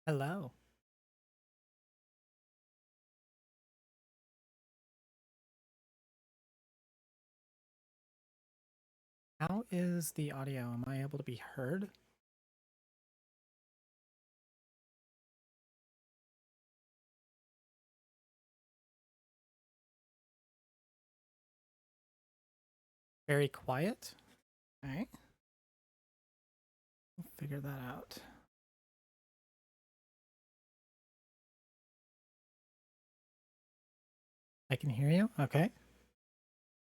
Hello. How is the audio? Am I able to be heard? Very quiet? All right. We'll figure that out. I can hear you. Okay.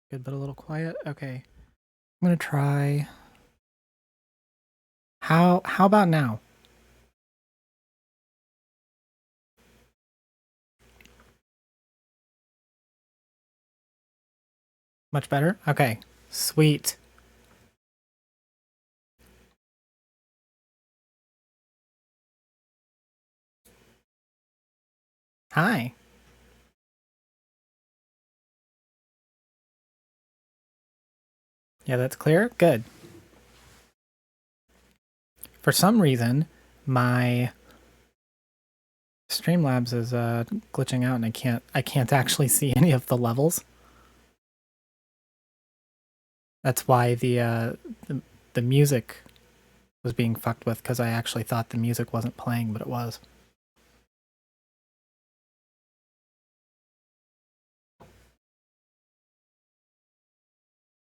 Good, but a little quiet. Okay. I'm going to try. How about now? Much better? Okay. Sweet. Hi. Yeah, that's clear. Good. For some reason, my Streamlabs is glitching out and I can't actually see any of the levels. That's why the music was being fucked with, because I actually thought the music wasn't playing, but it was.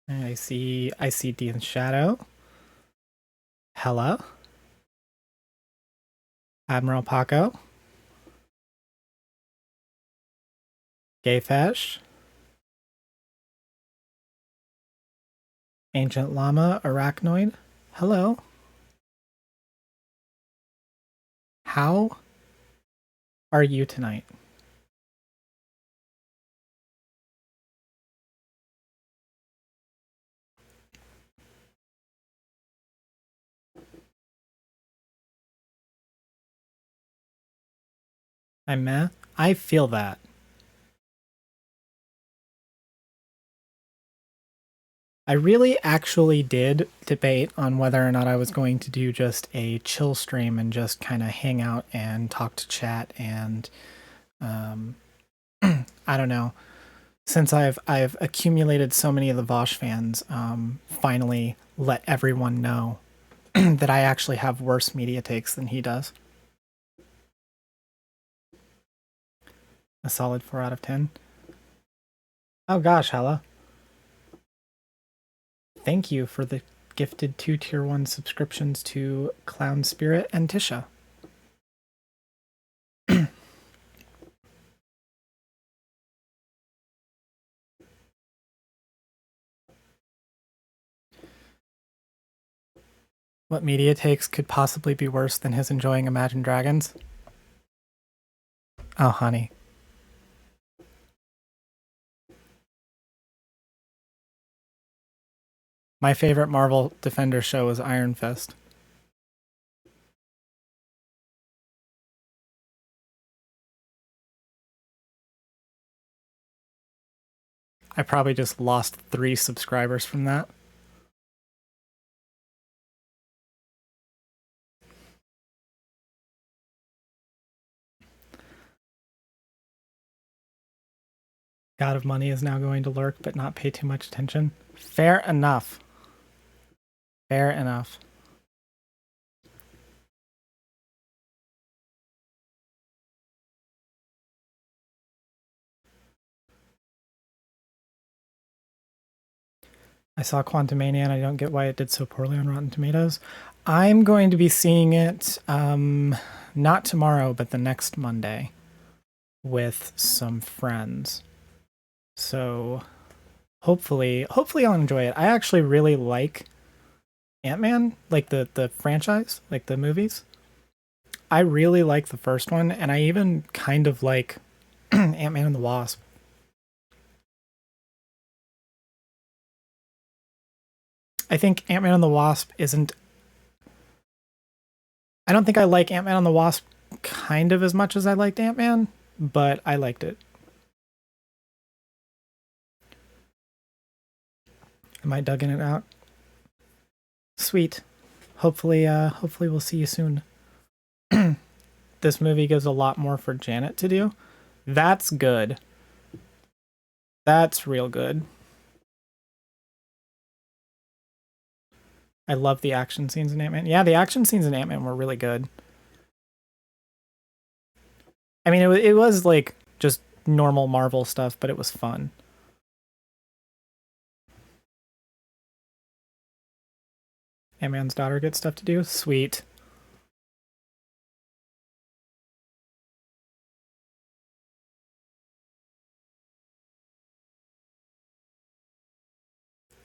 I see Dean's shadow. Hello. Admiral Paco. Gayfesh. Ancient Llama Arachnoid. Hello. How are you tonight? I'm meh. I feel that. I really actually did debate on whether or not I was going to do just a chill stream and just kind of hang out and talk to chat and I don't know. Since I've accumulated so many of the Vosh fans, finally let everyone know that I actually have worse media takes than he does. A solid 4 out of 10. Oh gosh, Hella. Thank you for the gifted 2 tier 1 subscriptions to Clown Spirit and Tisha. What media takes could possibly be worse than his enjoying Imagine Dragons? Oh, honey. My favorite Marvel Defender show is Iron Fist. I probably just lost 3 subscribers from that. God of Money is now going to lurk but not pay too much attention. Fair enough. Fair enough. I saw Quantumania and I don't get why it did so poorly on Rotten Tomatoes. I'm going to be seeing it not tomorrow, but the next Monday with some friends. So hopefully I'll enjoy it. I actually really like Ant-Man, like the franchise, like the movies. I really like the first one, and I even kind of like Ant-Man and the Wasp. I think Ant-Man and the Wasp isn't. I don't think I like Ant-Man and the Wasp kind of as much as I liked Ant-Man, but I liked it. Am I dugging it out? Sweet. Hopefully we'll see you soon. this movie gives a lot more for Janet to do. That's good. That's real good. I love the action scenes in Ant-Man. Yeah, the action scenes in Ant-Man were really good. I mean, it was like just normal Marvel stuff, but it was fun. Ant-Man's daughter gets stuff to do. Sweet.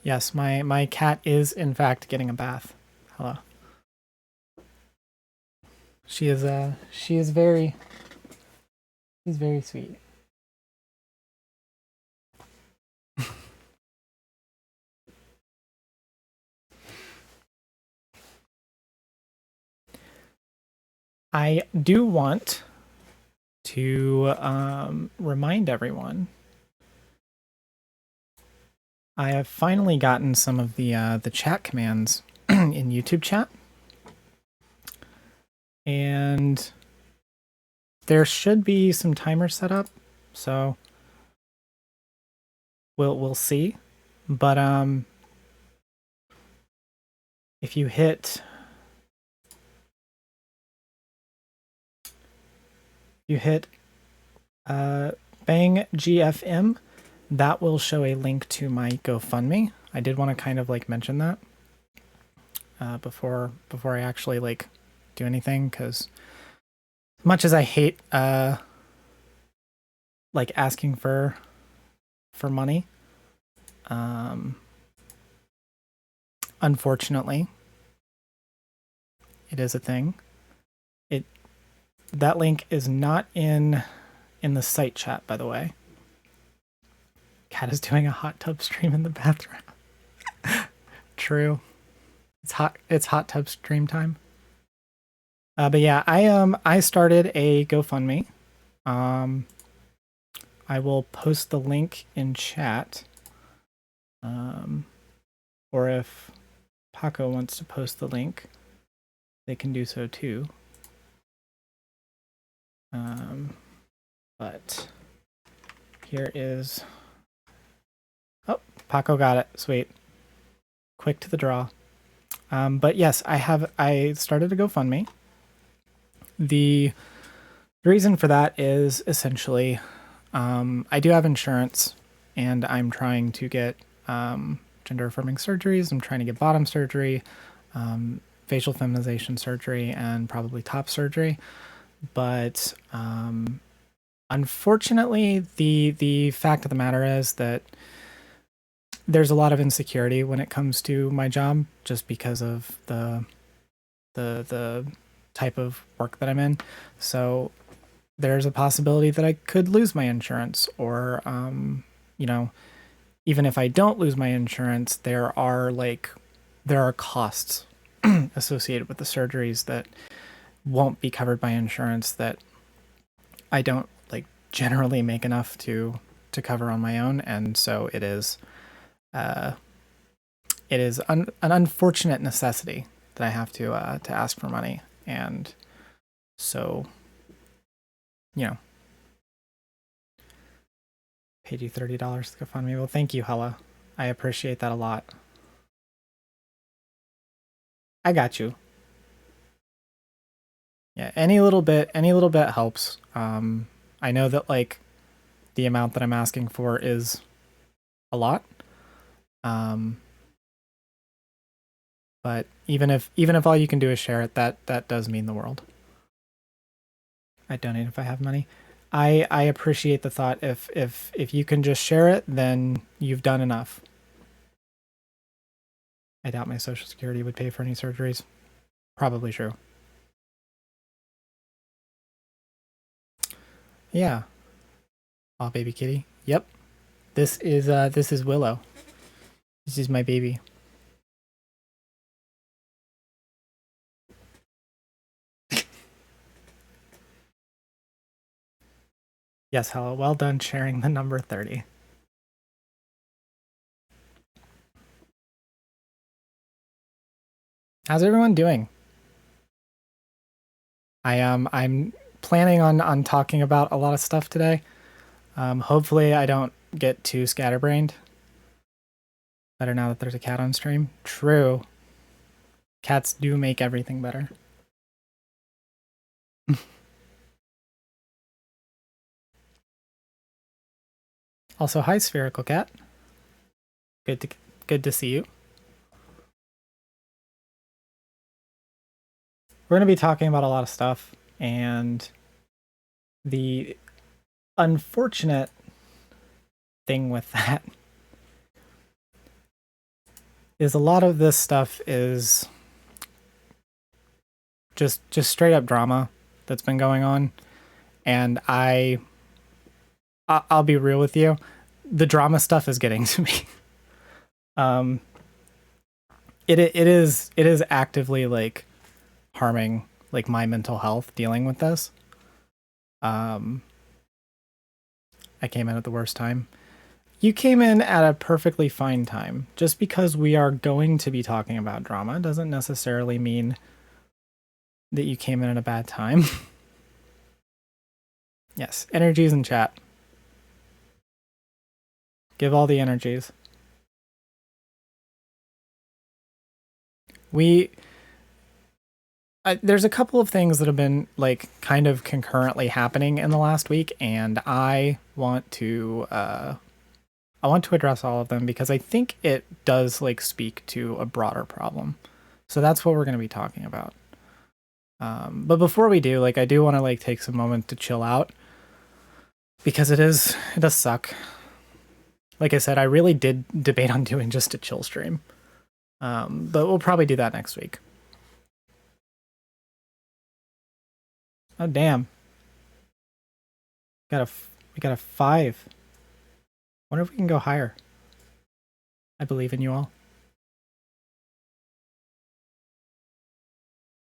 Yes, my cat is in fact getting a bath. Hello. She is very she's very sweet. I do want to remind everyone I have finally gotten some of the chat commands in YouTube chat. And there should be some timers set up, so we'll see. But if you hit bang GFM, that will show a link to my GoFundMe. I did want to kind of like mention that before I actually like do anything, because much as I hate like asking for money, unfortunately it is a thing. That link is not in the site chat, by the way. Cat is doing a hot tub stream in the bathroom. True. It's hot tub stream time. But yeah, I started a GoFundMe. I will post the link in chat. Or if Paco wants to post the link, they can do so too. But here is... Oh, Paco got it. Sweet. Quick to the draw. But yes, I started a GoFundMe. The reason for that is essentially I do have insurance, and I'm trying to get gender affirming surgeries. I'm trying to get bottom surgery, facial feminization surgery, and probably top surgery. But unfortunately, the fact of the matter is that there's a lot of insecurity when it comes to my job, just because of the type of work that I'm in. So there's a possibility that I could lose my insurance, or you know, even if I don't lose my insurance, there are costs associated with the surgeries that won't be covered by insurance that I don't like generally make enough to cover on my own. And so it is an unfortunate necessity that I have to ask for money. And so, you know, paid you $30 to GoFundMe. Well, thank you, Hella. I appreciate that a lot. I got you. Yeah, any little bit helps. I know that like the amount that I'm asking for is a lot. But even if all you can do is share it, that does mean the world. I donate if I have money. I appreciate the thought. If you can just share it, then you've done enough. I doubt my Social Security would pay for any surgeries. Probably true. Yeah. Aw, baby kitty. Yep. This is Willow. This is my baby. Yes, hello. Well done sharing the number 30. How's everyone doing? I'm planning on talking about a lot of stuff today. Hopefully I don't get too scatterbrained. Better now that there's a cat on stream. True. Cats do make everything better. Also, hi, Spherical Cat. Good to see you. We're going to be talking about a lot of stuff, and the unfortunate thing with that is a lot of this stuff is just straight up drama that's been going on, and I'll be real with you, the drama stuff is getting to me. It is actively like harming like my mental health dealing with this. I came in at the worst time. You came in at a perfectly fine time. Just because we are going to be talking about drama doesn't necessarily mean that you came in at a bad time. Yes, energies in chat. Give all the energies. There's a couple of things that have been like kind of concurrently happening in the last week, and I want to address all of them because I think it does like speak to a broader problem. So that's what we're going to be talking about. But before we do, like, I do want to like take some moment to chill out because it does suck. Like I said, I really did debate on doing just a chill stream. But we'll probably do that next week. Oh, damn. We got a 5. Wonder if we can go higher. I believe in you all.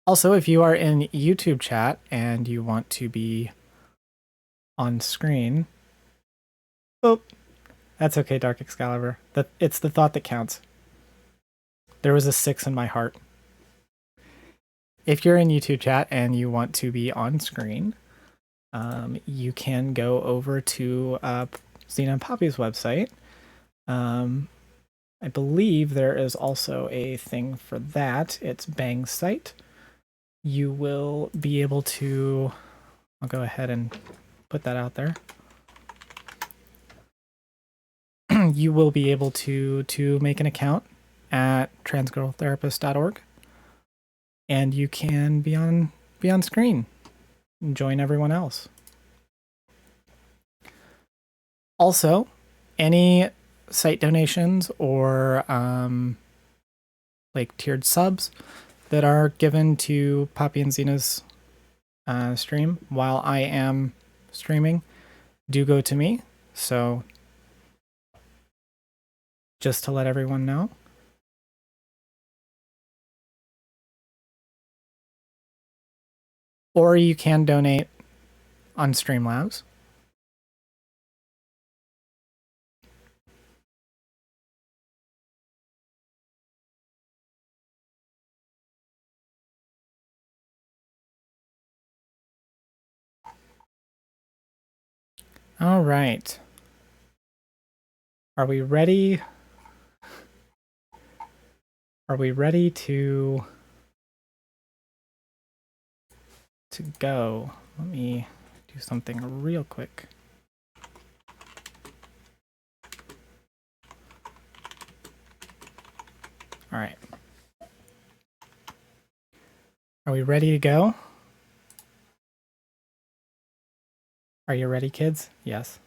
Also, if you are in YouTube chat and you want to be on screen, oh, that's okay, Dark Excalibur. It's the thought that counts. There was a 6 in my heart. If you're in YouTube chat and you want to be on screen, you can go over to Xena and Poppy's website. I believe there is also a thing for that. It's Bang's site. You will be able to... I'll go ahead and put that out there. You will be able to make an account at transgirltherapist.org, and you can be on screen and join everyone else. Also, any site donations or like tiered subs that are given to Poppy and Xena's stream while I am streaming do go to me. So just to let everyone know. Or you can donate on Streamlabs. All right. Are we ready? Are we ready to go? Let me do something real quick. All right. Are we ready to go? Are you ready, kids? Yes.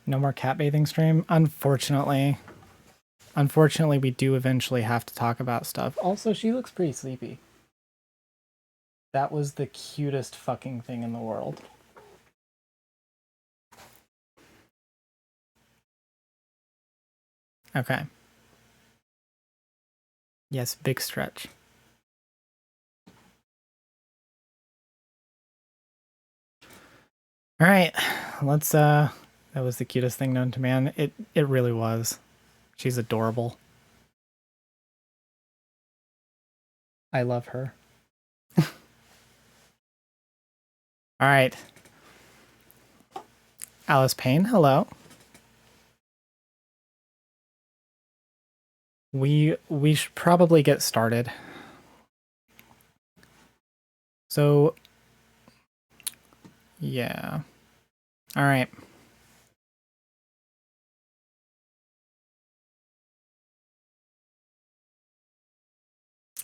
No more cat bathing stream? Unfortunately. Unfortunately, we do eventually have to talk about stuff. Also, she looks pretty sleepy. That was the cutest fucking thing in the world. Okay. Yes, big stretch. All right, let's that was the cutest thing known to man. It really was. She's adorable. I love her. All right. Alice Payne, hello. We should probably get started. So, yeah. All right.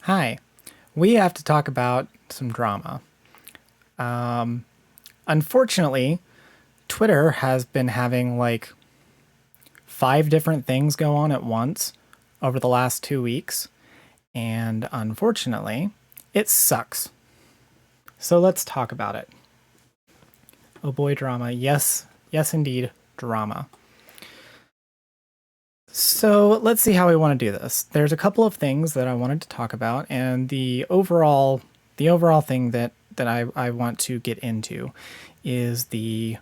Hi. We have to talk about some drama. Unfortunately, Twitter has been having like 5 different things go on at once over the last 2 weeks, and unfortunately, it sucks. So let's talk about it. Oh boy, drama. Yes, indeed, drama. So let's see how we want to do this. There's a couple of things that I wanted to talk about, and the overall thing that I want to get into is the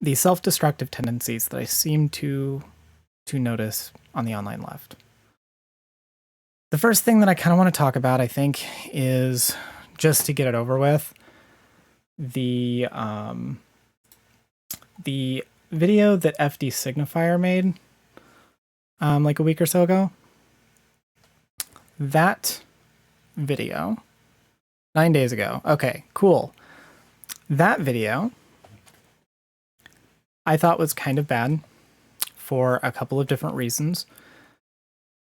self-destructive tendencies that I seem to notice on the online left. The first thing that I kind of want to talk about, I think, is just to get it over with, the video that FD Signifier made like a week or so ago. That video, 9 days ago. Okay, cool. That video I thought was kind of bad for a couple of different reasons.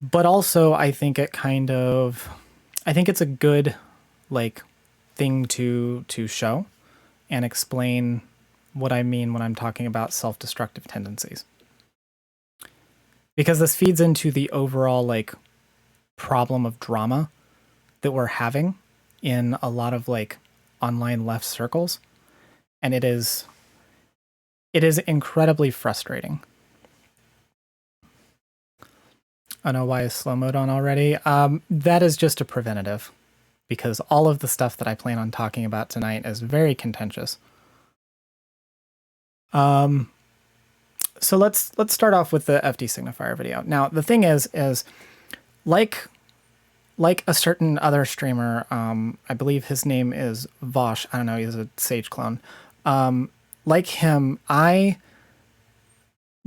But also I think it's a good like thing to show and explain what I mean when I'm talking about self-destructive tendencies. Because this feeds into the overall like problem of drama that we're having in a lot of like online left circles, and it is incredibly frustrating. Oh no, why is slow mode on already? That is just a preventative, because all of the stuff that I plan on talking about tonight is very contentious. So let's start off with the FD Signifier video. Now the thing is like a certain other streamer, I believe his name is Vosh. I don't know, he's a Saige clone. Like him, I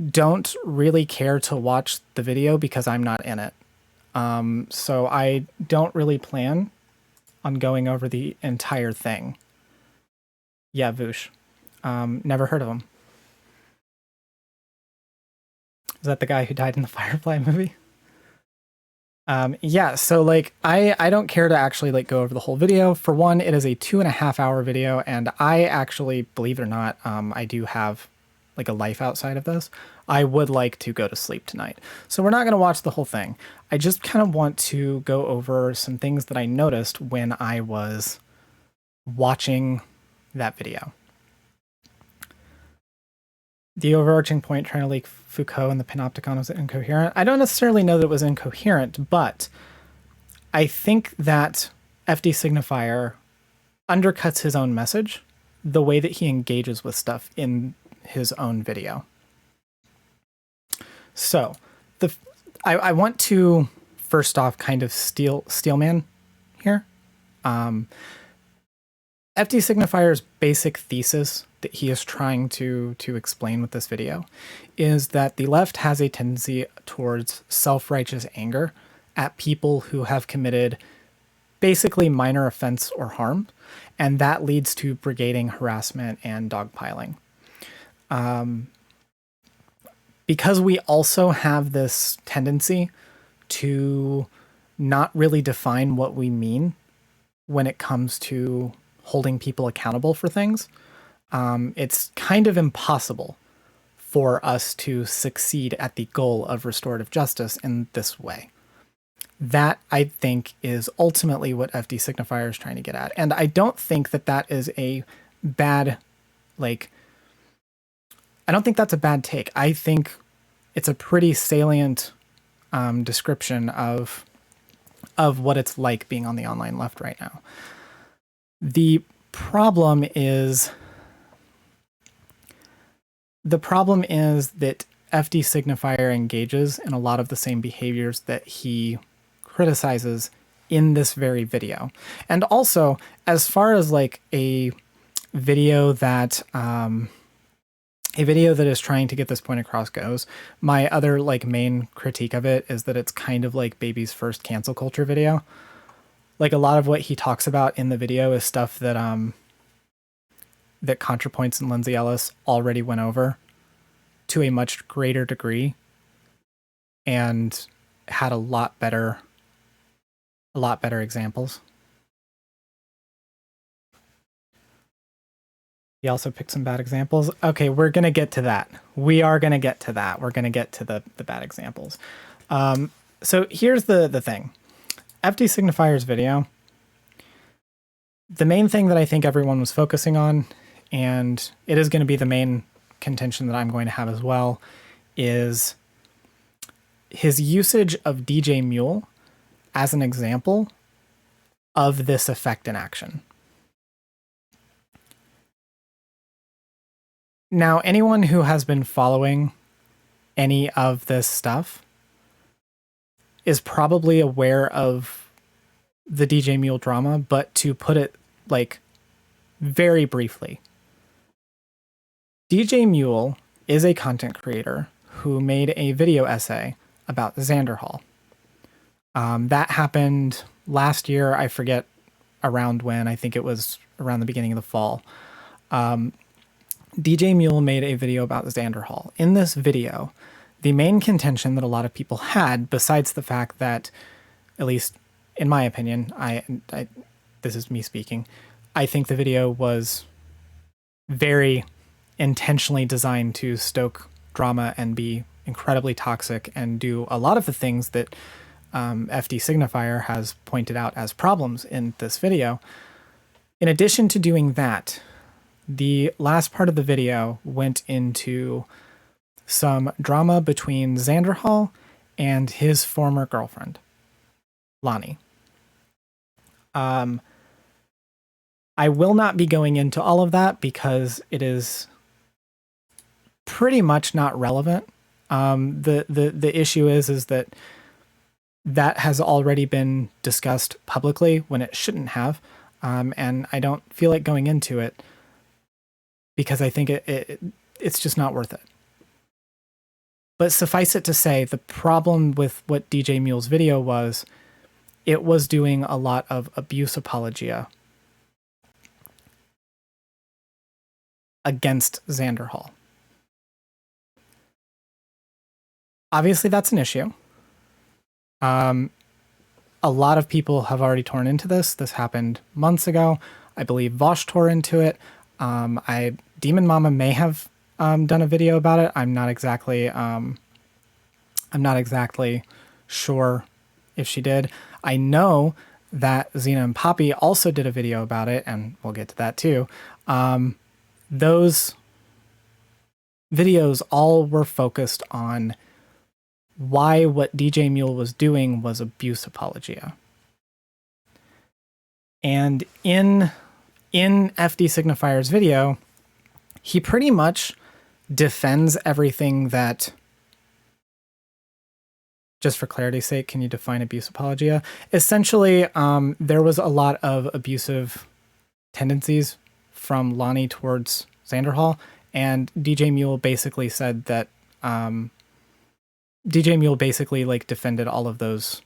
don't really care to watch the video because I'm not in it. So I don't really plan on going over the entire thing. Yeah, Voosh. Never heard of him. Is that the guy who died in the Firefly movie? Yeah, so like I don't care to actually like go over the whole video. For one, it is a 2.5 hour video, and I actually, believe it or not, I do have like a life outside of this. I would like to go to sleep tonight. So we're not going to watch the whole thing. I just kind of want to go over some things that I noticed when I was watching that video. The overarching point trying to leak Foucault and the panopticon was incoherent. I don't necessarily know that it was incoherent, but I think that FD Signifier undercuts his own message the way that he engages with stuff in his own video. So I want to first off kind of steelman here. FD Signifier's basic thesis that he is trying to explain with this video is that the left has a tendency towards self-righteous anger at people who have committed basically minor offense or harm, and that leads to brigading, harassment, and dogpiling. Because we also have this tendency to not really define what we mean when it comes to holding people accountable for things, it's kind of impossible for us to succeed at the goal of restorative justice in this way. That, I think, is ultimately what FD Signifier is trying to get at. And I don't think that that is a bad, like, I don't think that's a bad take. I think it's a pretty salient description of what it's like being on the online left right now. The problem is that FD Signifier engages in a lot of the same behaviors that he criticizes in this very video. And also, as far as like a video that is trying to get this point across goes. My other like main critique of it is that it's kind of like Baby's first cancel culture video. Like a lot of what he talks about in the video is stuff that that ContraPoints and Lindsay Ellis already went over to a much greater degree and had a lot better examples. He also picked some bad examples. Okay, we're going to get to that. We are going to get to that. We're going to get to the bad examples. So here's the thing. FD Signifier's video, the main thing that I think everyone was focusing on, and it is going to be the main contention that I'm going to have as well, is his usage of DJ Mule as an example of this effect in action. Now, anyone who has been following any of this stuff is probably aware of the DJ Mule drama, but to put it like very briefly, DJ Mule is a content creator who made a video essay about Xanderhall. That happened last year. I forget around when. I think it was around the beginning of the fall. DJ Mule made a video about Xanderhall. In this video, the main contention that a lot of people had, besides the fact that, at least in my opinion, this is me speaking, I think the video was very intentionally designed to stoke drama and be incredibly toxic and do a lot of the things that FD Signifier has pointed out as problems in this video. In addition to doing that, the last part of the video went into some drama between Xanderhall and his former girlfriend, Lonnie. I will not be going into all of that because it is pretty much not relevant. The issue is that has already been discussed publicly when it shouldn't have, and I don't feel like going into it because I think it's just not worth it. But suffice it to say, the problem with what DJ Mule's video was, it was doing a lot of abuse apologia against Xanderhall. Obviously, that's an issue. A lot of people have already torn into this. This happened months ago. I believe Vosh tore into it. Demon Mama may have done a video about it. I'm not exactly sure if she did. I know that Xena and Poppy also did a video about it, and we'll get to that too. Those videos all were focused on why what DJ Mule was doing was abuse apologia. And in FD Signifier's video, he pretty much defends everything that, just for clarity's sake, can you define abuse apologia? Essentially, there was a lot of abusive tendencies from Lonnie towards Xanderhall, and DJ Mule basically said that DJ Mule basically like defended all of those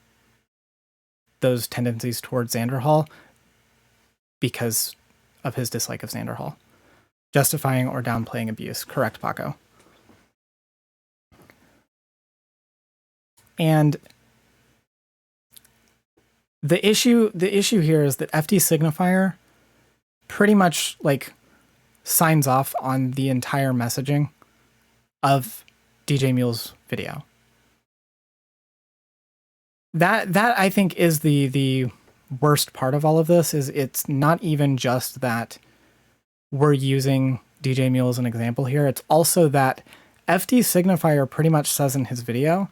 tendencies towards Xanderhall because of his dislike of Xanderhall. Justifying or downplaying abuse. Correct, Paco. And the issue here is that FD Signifier pretty much like signs off on the entire messaging of DJ Mule's video. That I think is the worst part of all of this, is it's not even just that we're using DJ Mule as an example here. It's also that FD Signifier pretty much says in his video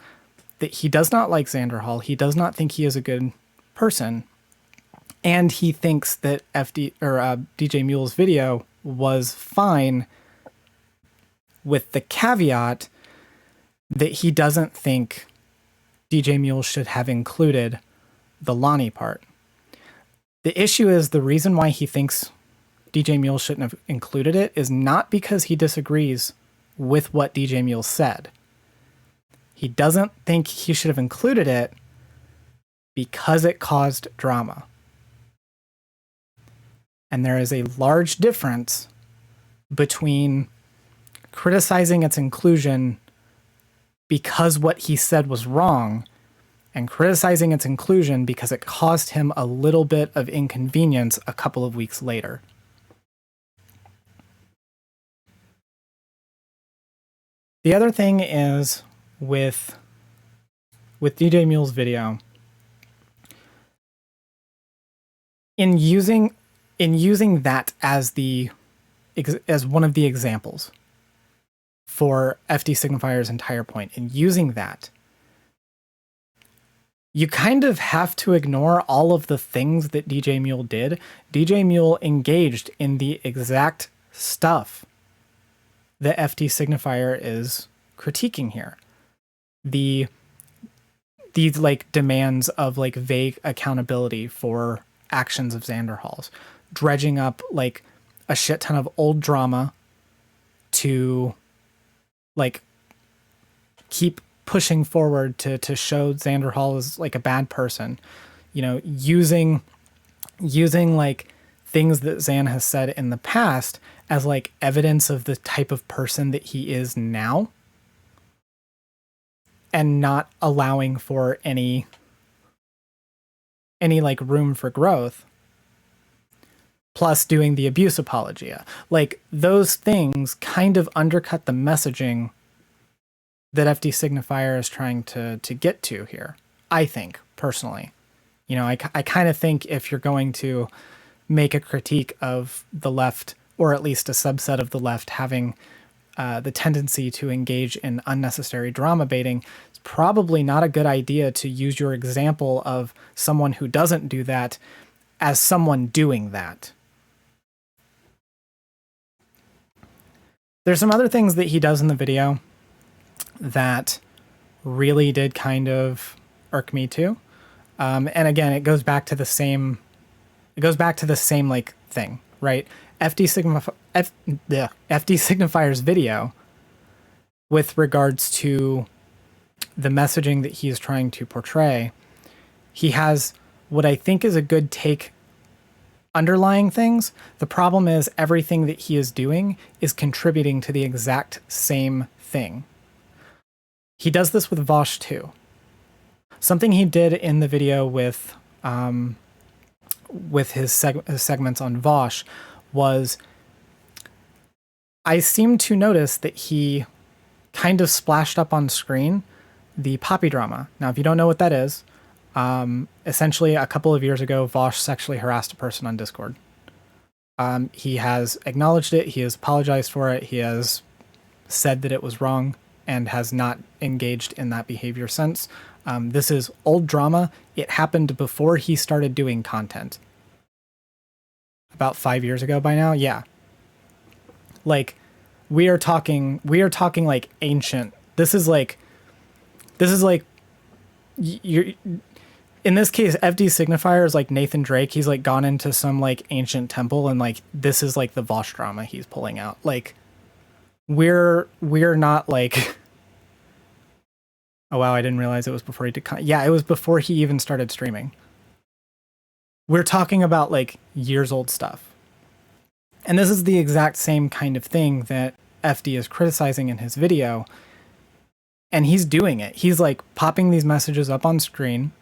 that he does not like Xanderhall. He does not think he is a good person. And he thinks that DJ Mule's video was fine, with the caveat that he doesn't think DJ Mule should have included the Lonnie part. The issue is the reason why he thinks DJ Mule shouldn't have included it is not because he disagrees with what DJ Mule said. He doesn't think he should have included it because it caused drama. And there is a large difference between criticizing its inclusion because what he said was wrong and criticizing its inclusion because it caused him a little bit of inconvenience a couple of weeks later. The other thing is with DJ Mule's video, in using that as one of the examples for FD Signifier's entire point, in using that, you kind of have to ignore all of the things that DJ Mule did. DJ Mule engaged in the exact stuff that FD Signifier is critiquing here. These like demands of like vague accountability for actions of Xanderhalls, dredging up like a shit ton of old drama to like keep pushing forward to show Xanderhall as like a bad person, you know, using like things that Xan has said in the past as like evidence of the type of person that he is now, and not allowing for any like room for growth, plus doing the abuse apologia. Like those things kind of undercut the messaging that FD Signifier is trying to get to here, I think, personally. You know, I kind of think if you're going to make a critique of the left, or at least a subset of the left, having the tendency to engage in unnecessary drama baiting, it's probably not a good idea to use your example of someone who doesn't do that as someone doing that. There's some other things that he does in the video that really did kind of irk me too. And again, it goes back to the same like thing, right? FD Signifier's video with regards to the messaging that he's trying to portray, he has what I think is a good take underlying things. The problem is everything that he is doing is contributing to the exact same thing. He does this with Vosh too. Something he did in the video with his segments on Vosh was, I seem to notice that he kind of splashed up on screen the Poppy drama. Now, if you don't know what that is, essentially a couple of years ago, Vosh sexually harassed a person on Discord. He has acknowledged it. He has apologized for it. He has said that it was wrong and has not engaged in that behavior since. This is old drama. It happened before he started doing content. About 5 years ago by now. Yeah. Like we are talking like ancient. This is like you're in this case, FD Signifier is like Nathan Drake. He's like gone into some like ancient temple and like, this is like the Vosh drama he's pulling out. Like we're not like, oh wow, I didn't realize it was before he did yeah, it was before he even started streaming. We're talking about like years old stuff. And this is the exact same kind of thing that FD is criticizing in his video. And he's doing it. He's like popping these messages up on screen,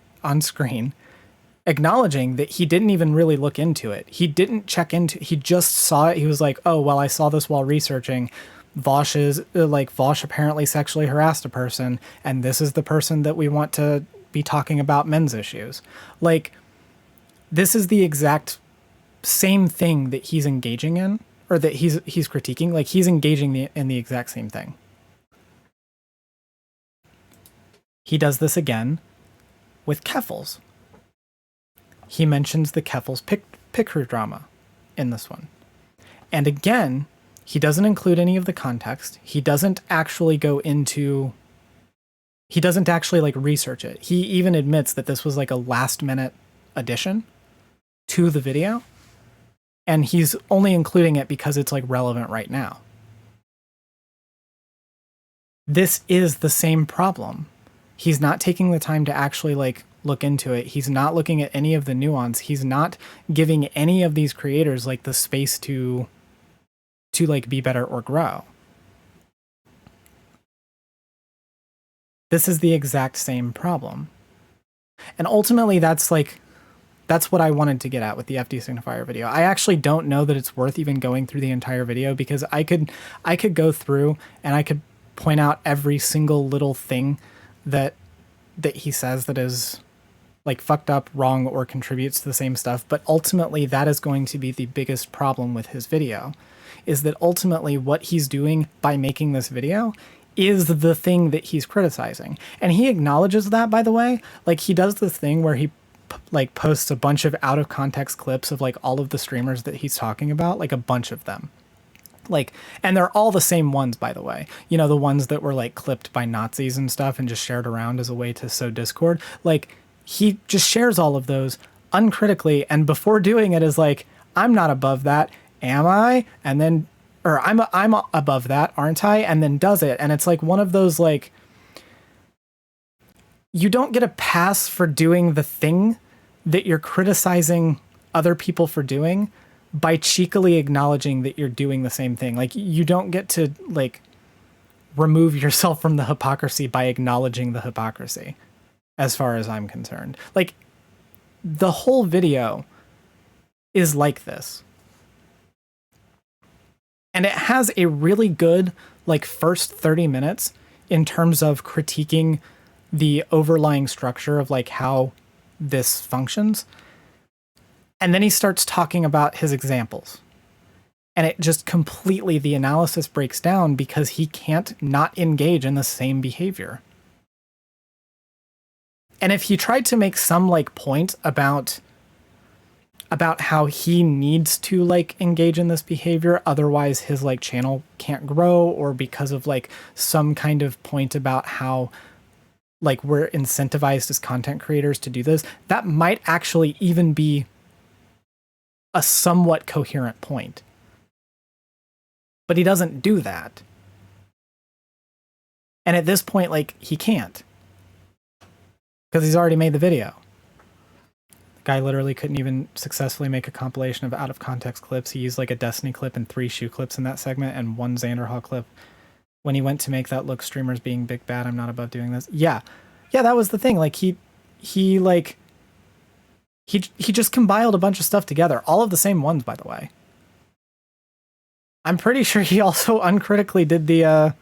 acknowledging that he didn't even really look into it. He didn't check into it. He just saw it. He was like, oh, well, I saw this while researching. Vosh apparently sexually harassed a person, and this is the person that we want to be talking about men's issues. Like, this is the exact same thing that he's engaging in, or that he's critiquing. Like, he's engaging in the exact same thing. He does this again with Keffels. He mentions the Keffels Picker drama in this one. And again, he doesn't include any of the context. He doesn't actually like research it. He even admits that this was like a last minute addition to the video. And he's only including it because it's like relevant right now. This is the same problem. He's not taking the time to actually like look into it. He's not looking at any of the nuance. He's not giving any of these creators like the space to like be better or grow. This is the exact same problem. And ultimately that's what I wanted to get at with the FD signifier video. I actually don't know that it's worth even going through the entire video, because I could go through and I could point out every single little thing that he says that is like fucked up, wrong, or contributes to the same stuff. But ultimately that is going to be the biggest problem with his video, is that ultimately what he's doing by making this video is the thing that he's criticizing. And he acknowledges that, by the way. Like, he does this thing where he like posts a bunch of out of context clips of like all of the streamers that he's talking about, like a bunch of them. Like, and they're all the same ones, by the way. You know, the ones that were like clipped by Nazis and stuff and just shared around as a way to sow discord. Like, he just shares all of those uncritically, and before doing it is like, I'm not above that, am I? And then, or I'm above that, aren't I? And then does it. And it's like one of those, like, you don't get a pass for doing the thing that you're criticizing other people for doing by cheekily acknowledging that you're doing the same thing. Like, you don't get to like remove yourself from the hypocrisy by acknowledging the hypocrisy, as far as I'm concerned. Like, the whole video is like this. And it has a really good like first 30 minutes in terms of critiquing the overlying structure of like how this functions. And then he starts talking about his examples. And it just completely, the analysis breaks down because he can't not engage in the same behavior. And if he tried to make some like point about how he needs to like engage in this behavior, otherwise his like channel can't grow, or because of like some kind of point about how like we're incentivized as content creators to do this, that might actually even be a somewhat coherent point. But he doesn't do that. And at this point, like, he can't, because he's already made the video. Guy literally couldn't even successfully make a compilation of out of context clips. He used like a Destiny clip and 3 shoe clips in that segment and 1 Xanderhall clip. When he went to make that look, streamers being big bad, I'm not above doing this. Yeah, that was the thing. Like, he just compiled a bunch of stuff together, all of the same ones, by the way. I'm pretty sure he also uncritically did the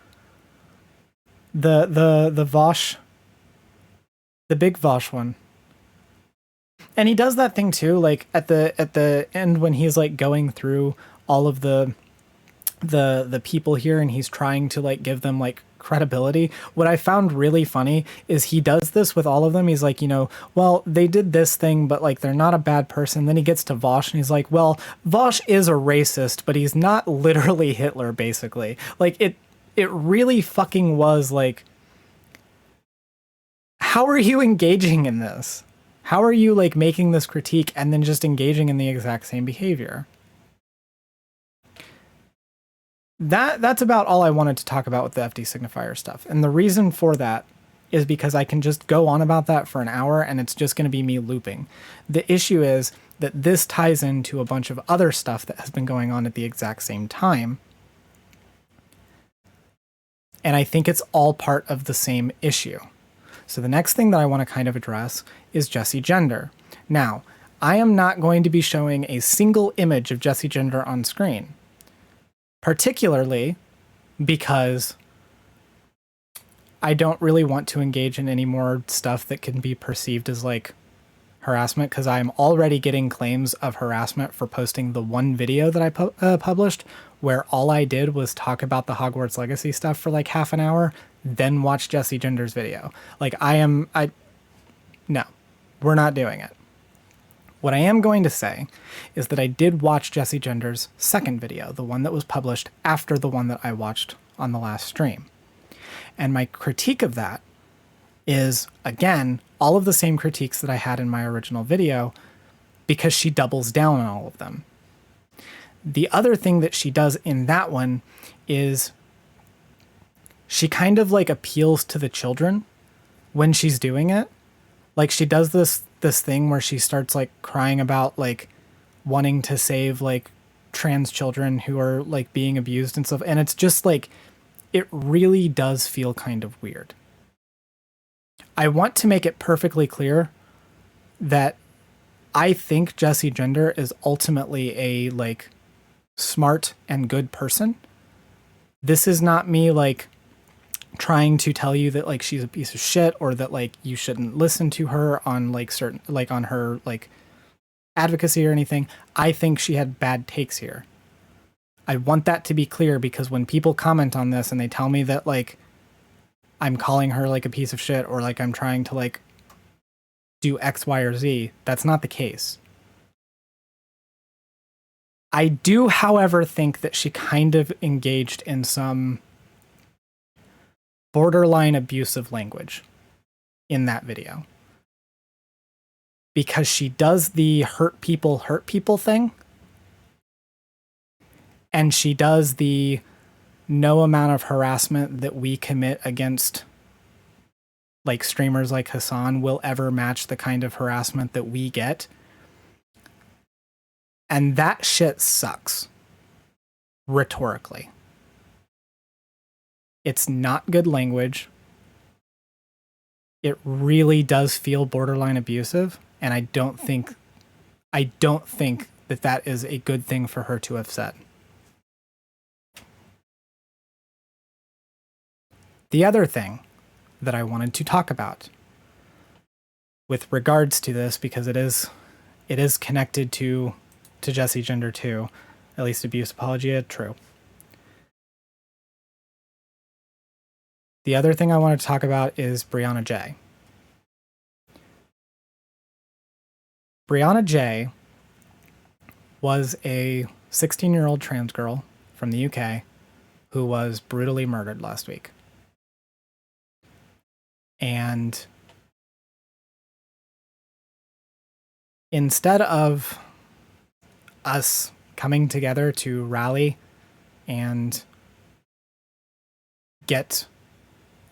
Vosh, the big Vosh one. And he does that thing too, like at the end when he's like going through all of the people here and he's trying to like give them like credibility. What I found really funny is he does this with all of them. He's like, you know, well, they did this thing, but like they're not a bad person. Then he gets to Vosh and he's like, well, Vosh is a racist, but he's not literally Hitler, basically. Like, it really fucking was like, how are you engaging in this? How are you like making this critique and then just engaging in the exact same behavior? That's about all I wanted to talk about with the FD signifier stuff. And the reason for that is because I can just go on about that for an hour and it's just going to be me looping. The issue is that this ties into a bunch of other stuff that has been going on at the exact same time. And I think it's all part of the same issue. So the next thing that I want to kind of address is Jessie Gender. Now, I am not going to be showing a single image of Jessie Gender on screen, particularly because I don't really want to engage in any more stuff that can be perceived as like harassment, because I'm already getting claims of harassment for posting the one video that I published where all I did was talk about the Hogwarts Legacy stuff for like half an hour, then watch Jessie Gender's video. Like, no, we're not doing it. What I am going to say is that I did watch Jessie Gender's second video, the one that was published after the one that I watched on the last stream. And my critique of that is, again, all of the same critiques that I had in my original video, because she doubles down on all of them. The other thing that she does in that one is she kind of like appeals to the children when she's doing it. Like she does this thing where she starts like crying about like wanting to save like trans children who are like being abused and stuff. And it's just like, it really does feel kind of weird. I want to make it perfectly clear that I think Jessie Gender is ultimately a like smart and good person. This is not me like trying to tell you that like she's a piece of shit or that like you shouldn't listen to her on like certain like on her like advocacy or anything. I think she had bad takes here. I want that to be clear because when people comment on this and they tell me that like I'm calling her like a piece of shit or like I'm trying to like do X, Y, or Z, that's not the case. I do, however, think that she kind of engaged in some borderline abusive language in that video. Because she does the hurt people thing. And she does the no amount of harassment that we commit against like streamers like Hassan will ever match the kind of harassment that we get. And that shit sucks. Rhetorically. It's not good language. It really does feel borderline abusive, and I don't think that that is a good thing for her to have said. The other thing that I wanted to talk about with regards to this, because it is connected to Jessie Gender too, at least abuse apologia, true. The other thing I wanted to talk about is Brianna J. Brianna J was a 16-year-old trans girl from the UK who was brutally murdered last week. And instead of us coming together to rally and get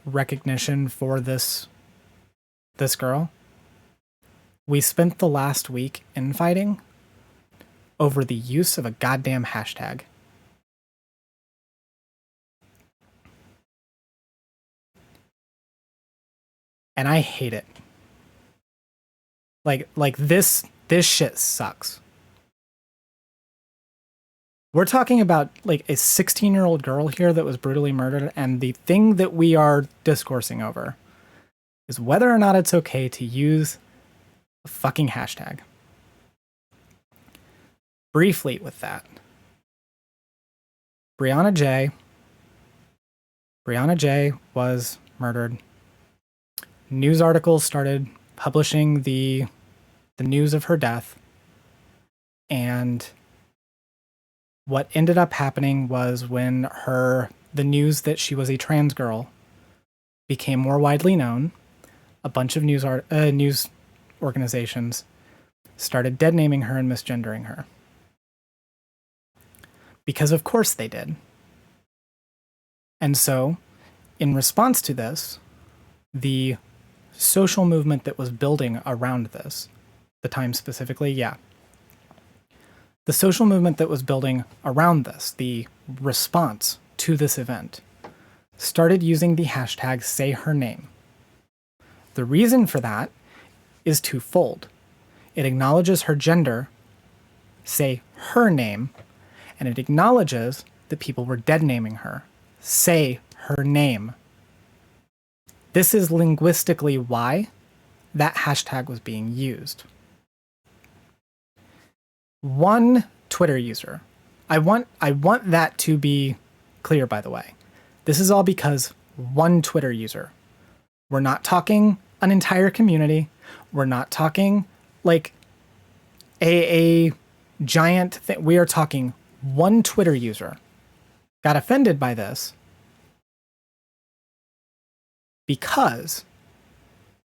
recognition for this girl, we spent the last week infighting over the use of a goddamn hashtag. And I hate it. Like this shit sucks. We're talking about like a 16-year-old girl here that was brutally murdered, and the thing that we are discoursing over is whether or not it's okay to use a fucking hashtag. Briefly with that. Brianna J was murdered. News articles started publishing the news of her death, and what ended up happening was when the news that she was a trans girl became more widely known, a bunch of news organizations started dead-naming her and misgendering her. Because of course they did. And so, in response to this, the social movement that was building around this, the Times specifically, the social movement that was building around this, the response to this event, started using the hashtag #SayHerName. The reason for that is twofold. It acknowledges her gender, say her name, and it acknowledges that people were dead naming her. Say her name. This is linguistically why that hashtag was being used. One Twitter user. I want that to be clear, by the way. This is all because one Twitter user. We're not talking an entire community. We're not talking like a giant thing. We are talking one Twitter user got offended by this because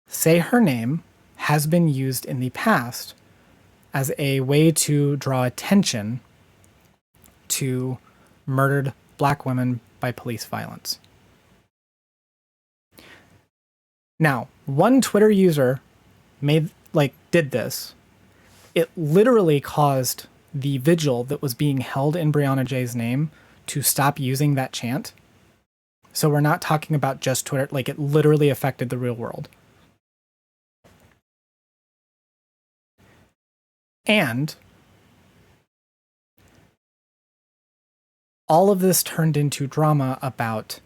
say her name has been used in the past as a way to draw attention to murdered black women by police violence. Now, one Twitter user did this. It literally caused the vigil that was being held in Brianna J's name to stop using that chant. So we're not talking about just Twitter, like it literally affected the real world. And all of this turned into drama about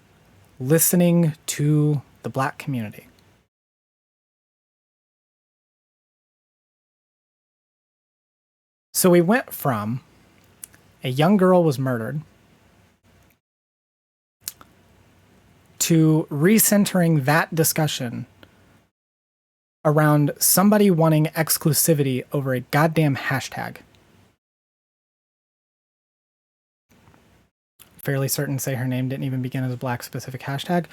listening to the black community. So we went from a young girl was murdered to recentering that discussion around somebody wanting exclusivity over a goddamn hashtag. Fairly certain Say Her Name didn't even begin as a black specific hashtag.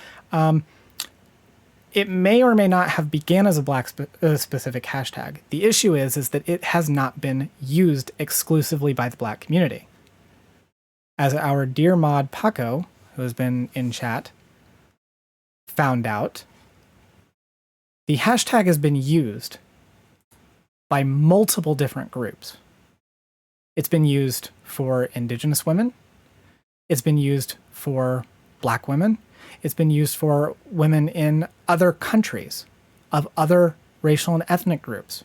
It may or may not have began as a black specific hashtag. The issue is that it has not been used exclusively by the black community. As our dear mod Paco, who has been in chat, found out, the hashtag has been used by multiple different groups. It's been used for Indigenous women. It's been used for black women. It's been used for women in other countries of other racial and ethnic groups.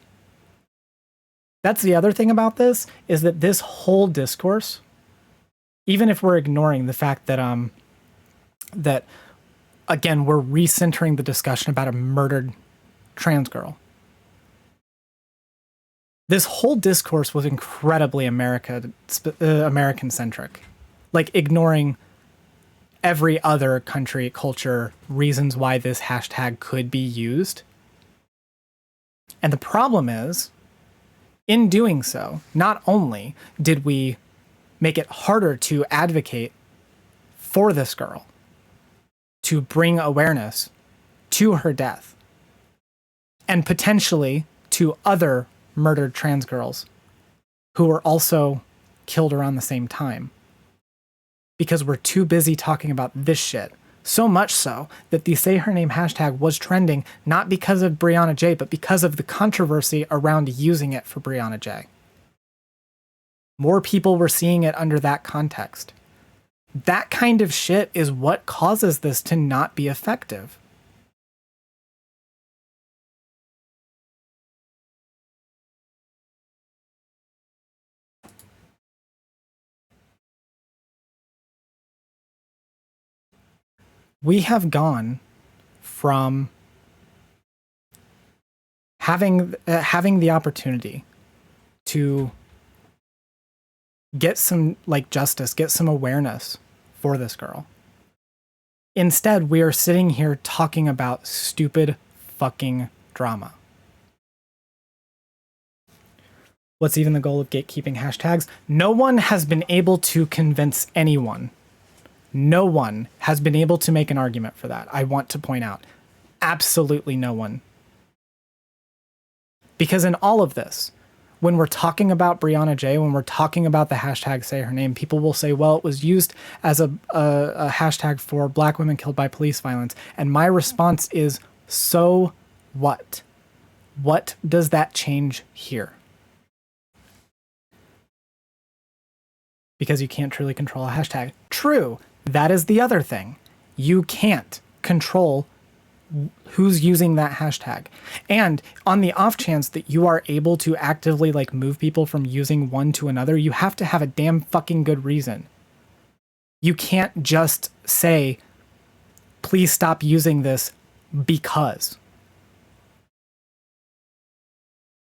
That's the other thing about this, is that this whole discourse, even if we're ignoring the fact that, that again, we're recentering the discussion about a murdered trans girl. This whole discourse was incredibly American-centric, like ignoring every other country, culture, reasons why this hashtag could be used. And the problem is, in doing so, not only did we make it harder to advocate for this girl, to bring awareness to her death, and potentially to other murdered trans girls who were also killed around the same time, because we're too busy talking about this shit. So much so that the Say Her Name hashtag was trending not because of Brianna J, but because of the controversy around using it for Brianna J. More people were seeing it under that context. That kind of shit is what causes this to not be effective. We have gone from having the opportunity to get some justice, get some awareness for this girl. Instead, we are sitting here talking about stupid fucking drama. What's even the goal of gatekeeping hashtags? No one has been able to convince anyone. No one has been able to make an argument for that. I want to point out. Absolutely no one. Because in all of this, when we're talking about Brianna J, when we're talking about the hashtag Say Her Name, people will say, well, it was used as a hashtag for black women killed by police violence. And my response is, so what? What does that change here? Because you can't truly control a hashtag. True. That is the other thing. You can't control who's using that hashtag. And on the off chance that you are able to actively move people from using one to another, you have to have a damn fucking good reason. You can't just say, please stop using this because.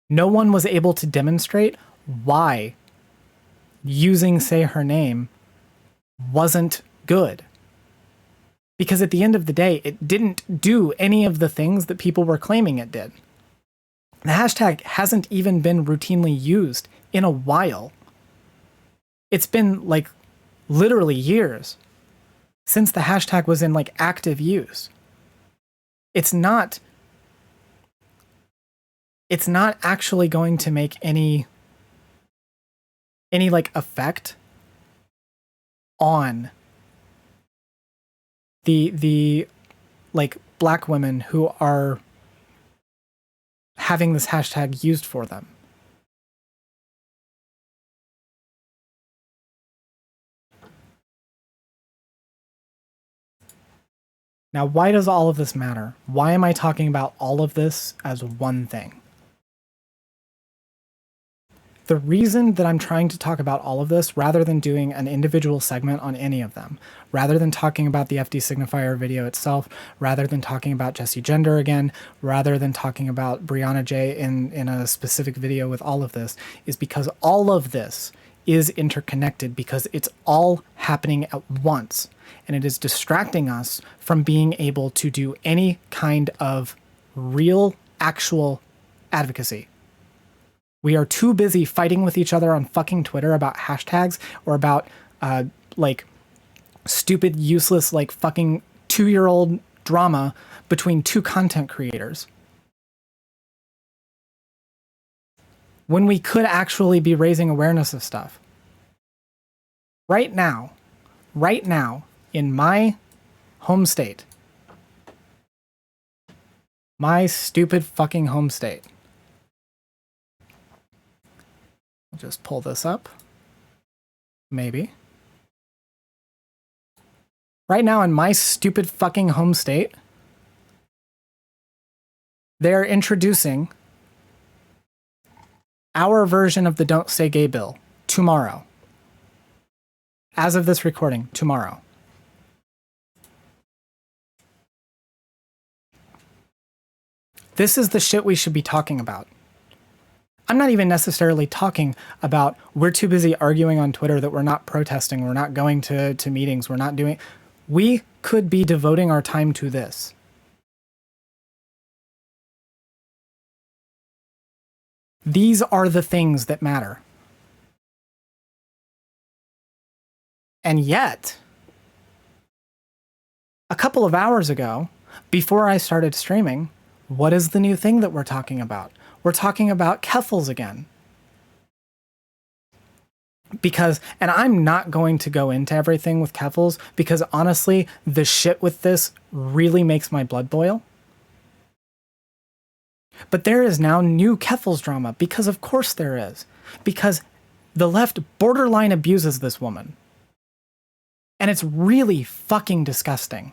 No one was able to demonstrate why using Say Her Name wasn't good. Because at the end of the day, it didn't do any of the things that people were claiming it did. The hashtag hasn't even been routinely used in a while. It's been literally years since the hashtag was in active use. It's not actually going to make any effect on the like black women who are having this hashtag used for them. Now, why does all of this matter? Why am I talking about all of this as one thing? The reason that I'm trying to talk about all of this, rather than doing an individual segment on any of them, rather than talking about the FD signifier video itself, rather than talking about Jessie Gender again, rather than talking about Brianna J in a specific video with all of this, is because all of this is interconnected, because it's all happening at once. And it is distracting us from being able to do any kind of real, actual advocacy. We are too busy fighting with each other on fucking Twitter about hashtags or about, like, stupid, useless, like, fucking 2-year-old drama between two content creators, when we could actually be raising awareness of stuff. Right now, in my home state, my stupid fucking home state, I'll just pull this up. Maybe. Right now in my stupid fucking home state, they're introducing our version of the Don't Say Gay bill tomorrow. As of this recording, tomorrow. This is the shit we should be talking about. I'm not even necessarily talking about we're too busy arguing on Twitter that we're not protesting, we're not going to meetings, we're not doing... We could be devoting our time to this. These are the things that matter. And yet, a couple of hours ago, before I started streaming, what is the new thing that we're talking about? We're talking about Keffals again. Because, and I'm not going to go into everything with Keffals, because honestly, the shit with this really makes my blood boil. But there is now new Keffals drama, because of course there is. Because the left borderline abuses this woman. And it's really fucking disgusting.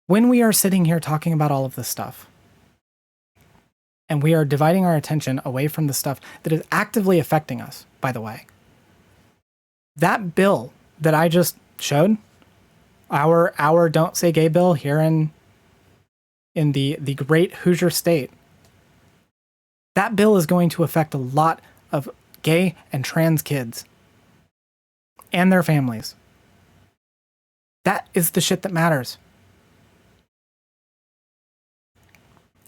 When we are sitting here talking about all of this stuff, and we are dividing our attention away from the stuff that is actively affecting us, by the way, that bill that I just showed, our Don't Say Gay bill here in the great Hoosier state, that bill is going to affect a lot of gay and trans kids and their families. That is the shit that matters.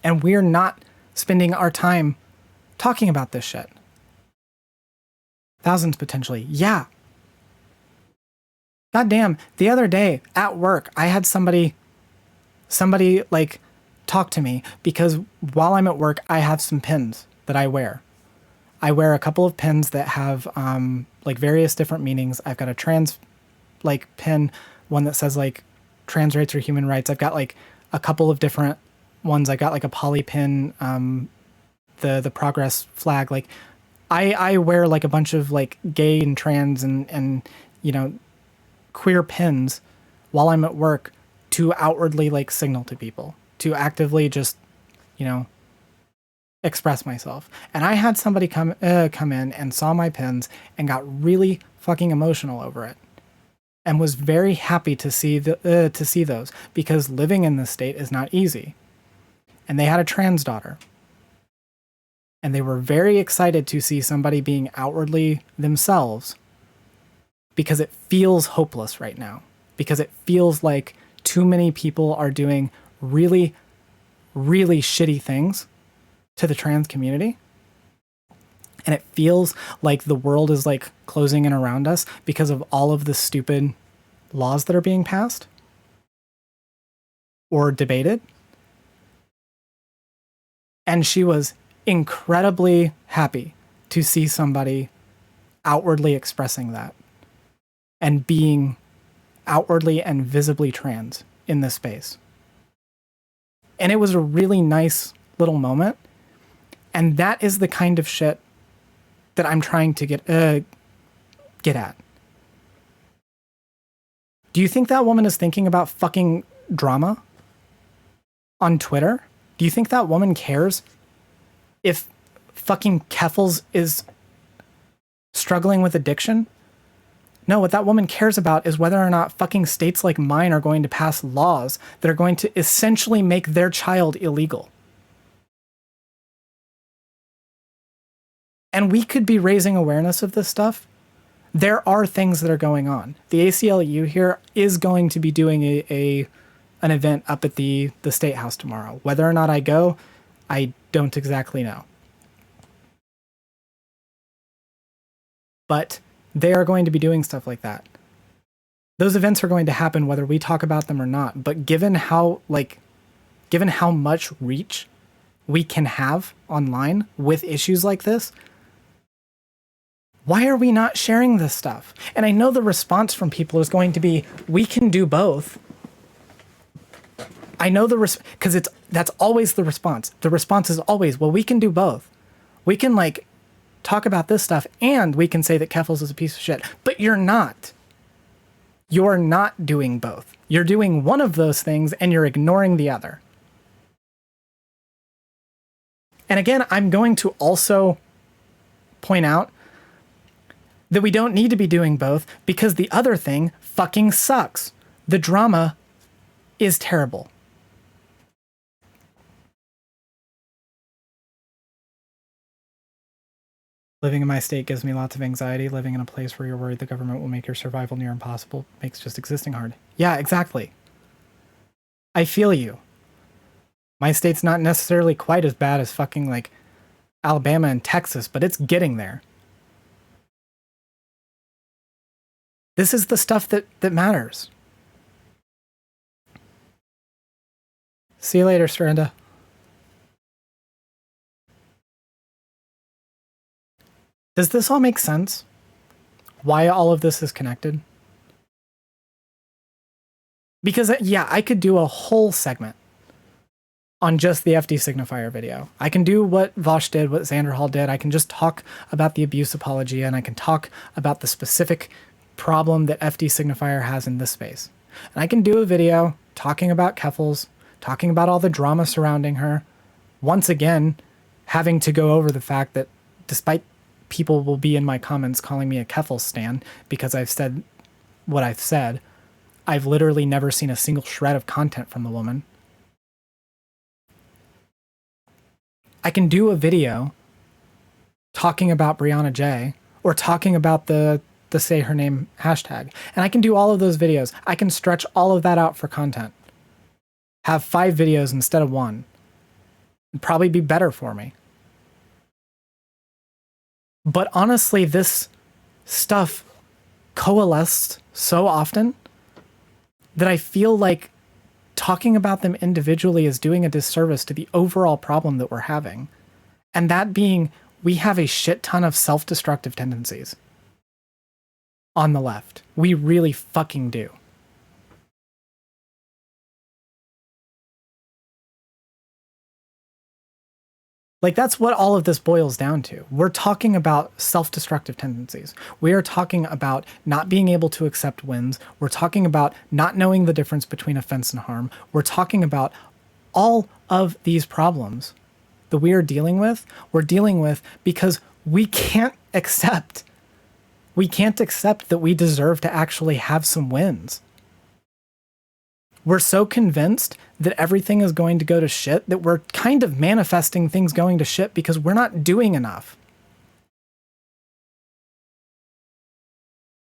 And we're not spending our time talking about this shit. Thousands potentially. Yeah. Goddamn. The other day at work, I had somebody like talk to me because while I'm at work, I have some pins that I wear. I wear a couple of pins that have like various different meanings. I've got a trans like pin, one that says like trans rights or human rights. I've got like a couple of different ones. I got like a poly pin, the progress flag. Like I wear like a bunch of like gay and trans and you know, queer pins while I'm at work to outwardly like signal to people, to actively just, you know, express myself. And I had somebody come in and saw my pins and got really fucking emotional over it, and was very happy to see those, because living in this state is not easy. And they had a trans daughter. And they were very excited to see somebody being outwardly themselves, because it feels hopeless right now. Because it feels like too many people are doing really, really shitty things to the trans community. And it feels like the world is like closing in around us because of all of the stupid laws that are being passed or debated. And she was incredibly happy to see somebody outwardly expressing that and being outwardly and visibly trans in this space. And it was a really nice little moment. And that is the kind of shit that I'm trying to get at. Do you think that woman is thinking about fucking drama on Twitter? Do you think that woman cares if fucking Keffels is struggling with addiction? No, what that woman cares about is whether or not fucking states like mine are going to pass laws that are going to essentially make their child illegal. And we could be raising awareness of this stuff. There are things that are going on. The ACLU here is going to be doing an event up at the State House tomorrow. Whether or not I go, I don't exactly know. But they are going to be doing stuff like that. Those events are going to happen whether we talk about them or not. But given how much reach we can have online with issues like this, why are we not sharing this stuff? And I know the response from people is going to be, we can do both. I know because that's always the response. The response is always, well, we can do both. We can talk about this stuff and we can say that Keffels is a piece of shit. But you're not. You're not doing both. You're doing one of those things and you're ignoring the other. And again, I'm going to also point out that we don't need to be doing both because the other thing fucking sucks. The drama is terrible. Living in my state gives me lots of anxiety. Living in a place where you're worried the government will make your survival near impossible makes just existing hard. Yeah, exactly. I feel you. My state's not necessarily quite as bad as fucking Alabama and Texas, but it's getting there. This is the stuff that matters. See you later, Surrenda. Does this all make sense? Why all of this is connected? Because, yeah, I could do a whole segment on just the FD signifier video. I can do what Vosh did, what Xanderhall did. I can just talk about the abuse apology, and I can talk about the specific problem that FD signifier has in this space. And I can do a video talking about Keffels, talking about all the drama surrounding her. Once again, having to go over the fact that despite people will be in my comments calling me a Keffels stan because I've said what I've said, I've literally never seen a single shred of content from the woman. I can do a video talking about Brianna J or talking about the say her name hashtag. And I can do all of those videos. I can stretch all of that out for content. Have 5 videos instead of 1. It'd probably be better for me. But honestly, this stuff coalesced so often that I feel like talking about them individually is doing a disservice to the overall problem that we're having. And that being, we have a shit ton of self-destructive tendencies on the left. We really fucking do. That's what all of this boils down to. We're talking about self-destructive tendencies. We are talking about not being able to accept wins. We're talking about not knowing the difference between offense and harm. We're talking about all of these problems that we are dealing with. We're dealing with because we can't accept that we deserve to actually have some wins. We're so convinced that everything is going to go to shit that we're kind of manifesting things going to shit because we're not doing enough.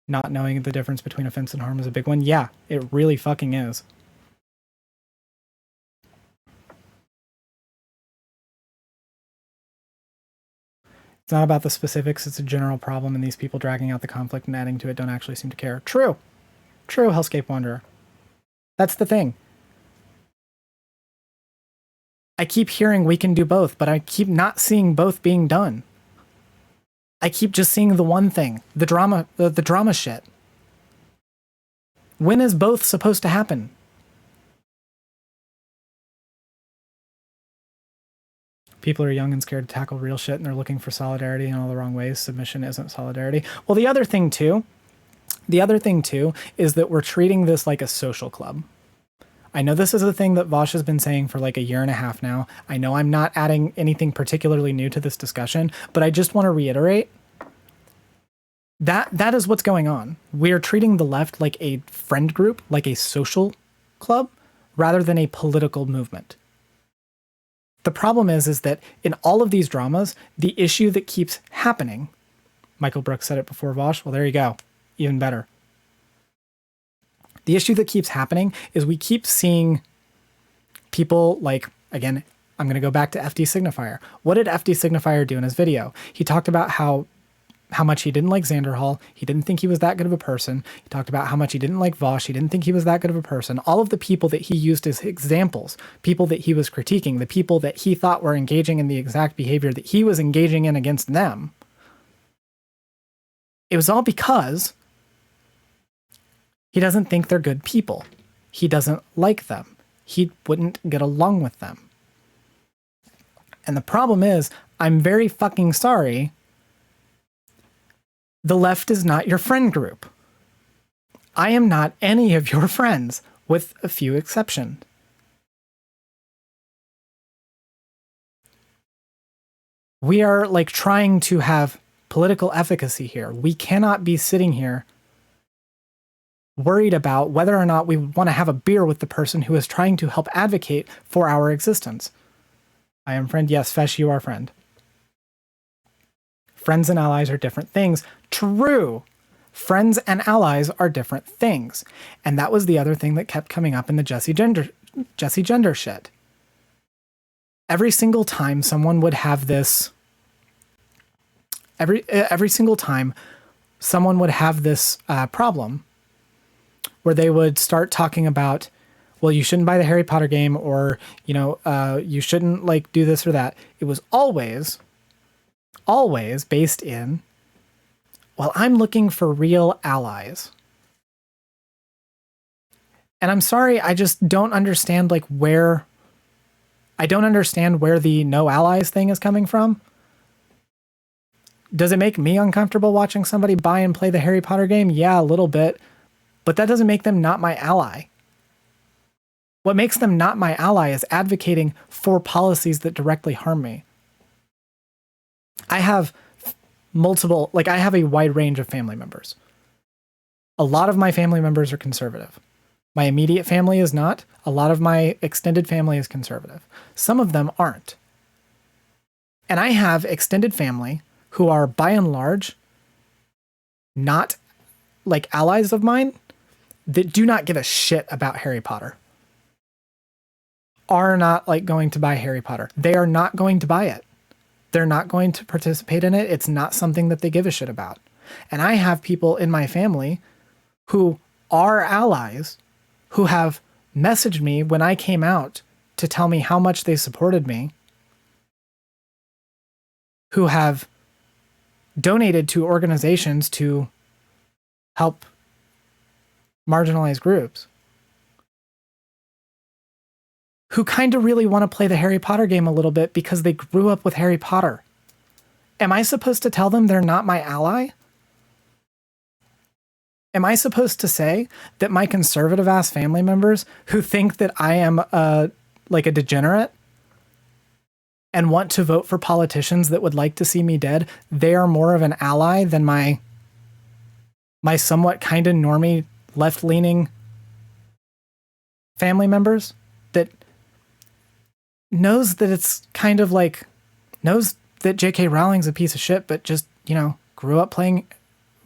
Not knowing the difference between offense and harm is a big one. Yeah, it really fucking is. It's not about the specifics, it's a general problem, and these people dragging out the conflict and adding to it don't actually seem to care. True. True, Hellscape Wanderer. That's the thing. I keep hearing we can do both, but I keep not seeing both being done. I keep just seeing the one thing, the drama shit. When is both supposed to happen? People are young and scared to tackle real shit, and they're looking for solidarity in all the wrong ways. Submission isn't solidarity. Well, the other thing too is that we're treating this like a social club. I know this is a thing that Vosh has been saying for like a year and a half now. I know I'm not adding anything particularly new to this discussion, but I just want to reiterate that is what's going on. We're treating the left like a friend group, like a social club, rather than a political movement. The problem is that in all of these dramas, the issue that keeps happening, Michael Brooks said it before Vosh, well, there you go, even better. The issue that keeps happening is we keep seeing people like, again, I'm going to go back to FD Signifier. What did FD Signifier do in his video? He talked about how much he didn't like Xander Hall. He didn't think he was that good of a person. He talked about how much he didn't like Vosh. He didn't think he was that good of a person. All of the people that he used as examples, people that he was critiquing, the people that he thought were engaging in the exact behavior that he was engaging in against them. It was all because he doesn't think they're good people. He doesn't like them. He wouldn't get along with them. And the problem is, I'm very fucking sorry, the left is not your friend group. I am not any of your friends, with a few exceptions. We are like trying to have political efficacy here. We cannot be sitting here worried about whether or not we want to have a beer with the person who is trying to help advocate for our existence. I am friend. Yes, Fesh, you are friend. Friends and allies are different things. True. Friends and allies are different things. And that was the other thing that kept coming up in the Jesse Gender shit. Every single time someone would have this, every single time someone would have this problem where they would start talking about, well, you shouldn't buy the Harry Potter game, or, you know, you shouldn't like do this or that. It was always based in, well, I'm looking for real allies. And I'm sorry, I just don't understand like where the no allies thing is coming from. Does it make me uncomfortable watching somebody buy and play the Harry Potter game? Yeah, a little bit. But that doesn't make them not my ally. What makes them not my ally is advocating for policies that directly harm me. I have I have a wide range of family members. A lot of my family members are conservative. My immediate family is not. A lot of my extended family is conservative. Some of them aren't. And I have extended family who are, by and large, not like allies of mine, that do not give a shit about Harry Potter. Are not like going to buy Harry Potter. They are not going to buy it. They're not going to participate in it. It's not something that they give a shit about. And I have people in my family who are allies who have messaged me when I came out to tell me how much they supported me, who have donated to organizations to help marginalized groups, who kind of really want to play the Harry Potter game a little bit because they grew up with Harry Potter. Am I supposed to tell them they're not my ally? Am I supposed to say that my conservative-ass family members who think that I am like a degenerate and want to vote for politicians that would like to see me dead, they are more of an ally than my somewhat kind of normie, left-leaning family members that knows that it's kind of like, knows that J.K. Rowling's a piece of shit, but just, you know, grew up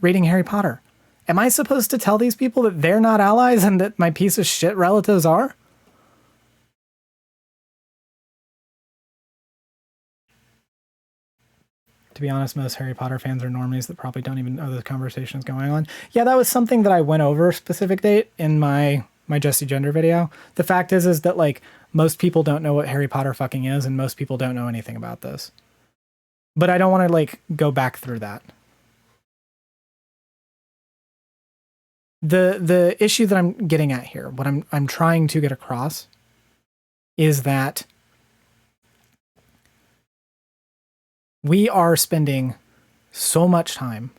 reading Harry Potter. Am I supposed to tell these people that they're not allies and that my piece of shit relatives are? To be honest, most Harry Potter fans are normies that probably don't even know the conversation's going on. Yeah, that was something that I went over specific date in my Jesse Gender video. The fact is that like most people don't know what Harry Potter fucking is, and most people don't know anything about this. But I don't want to like go back through that. The issue that I'm getting at here, what I'm trying to get across, is that we are spending so much time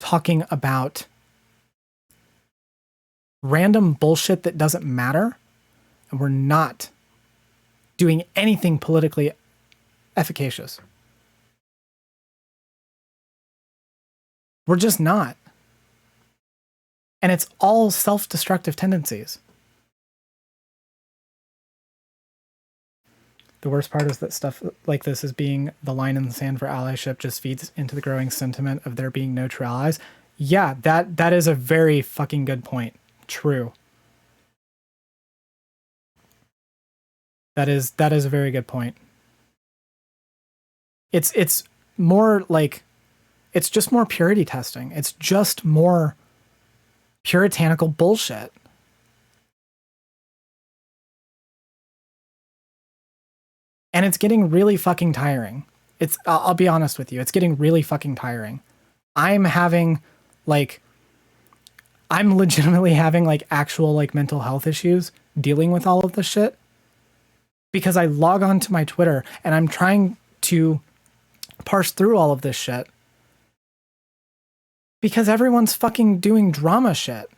talking about random bullshit that doesn't matter, and we're not doing anything politically efficacious. We're just not. And it's all self-destructive tendencies. The worst part is that stuff like this is being the line in the sand for allyship just feeds into the growing sentiment of there being no true allies. Yeah, that is a very fucking good point. True. That is a very good point. It's more like, it's just more purity testing. It's just more puritanical bullshit. And it's getting really fucking tiring. I'll be honest with you, it's getting really fucking tiring. I'm legitimately having like actual like mental health issues dealing with all of this shit, because I log on to my Twitter and I'm trying to parse through all of this shit because everyone's fucking doing drama shit.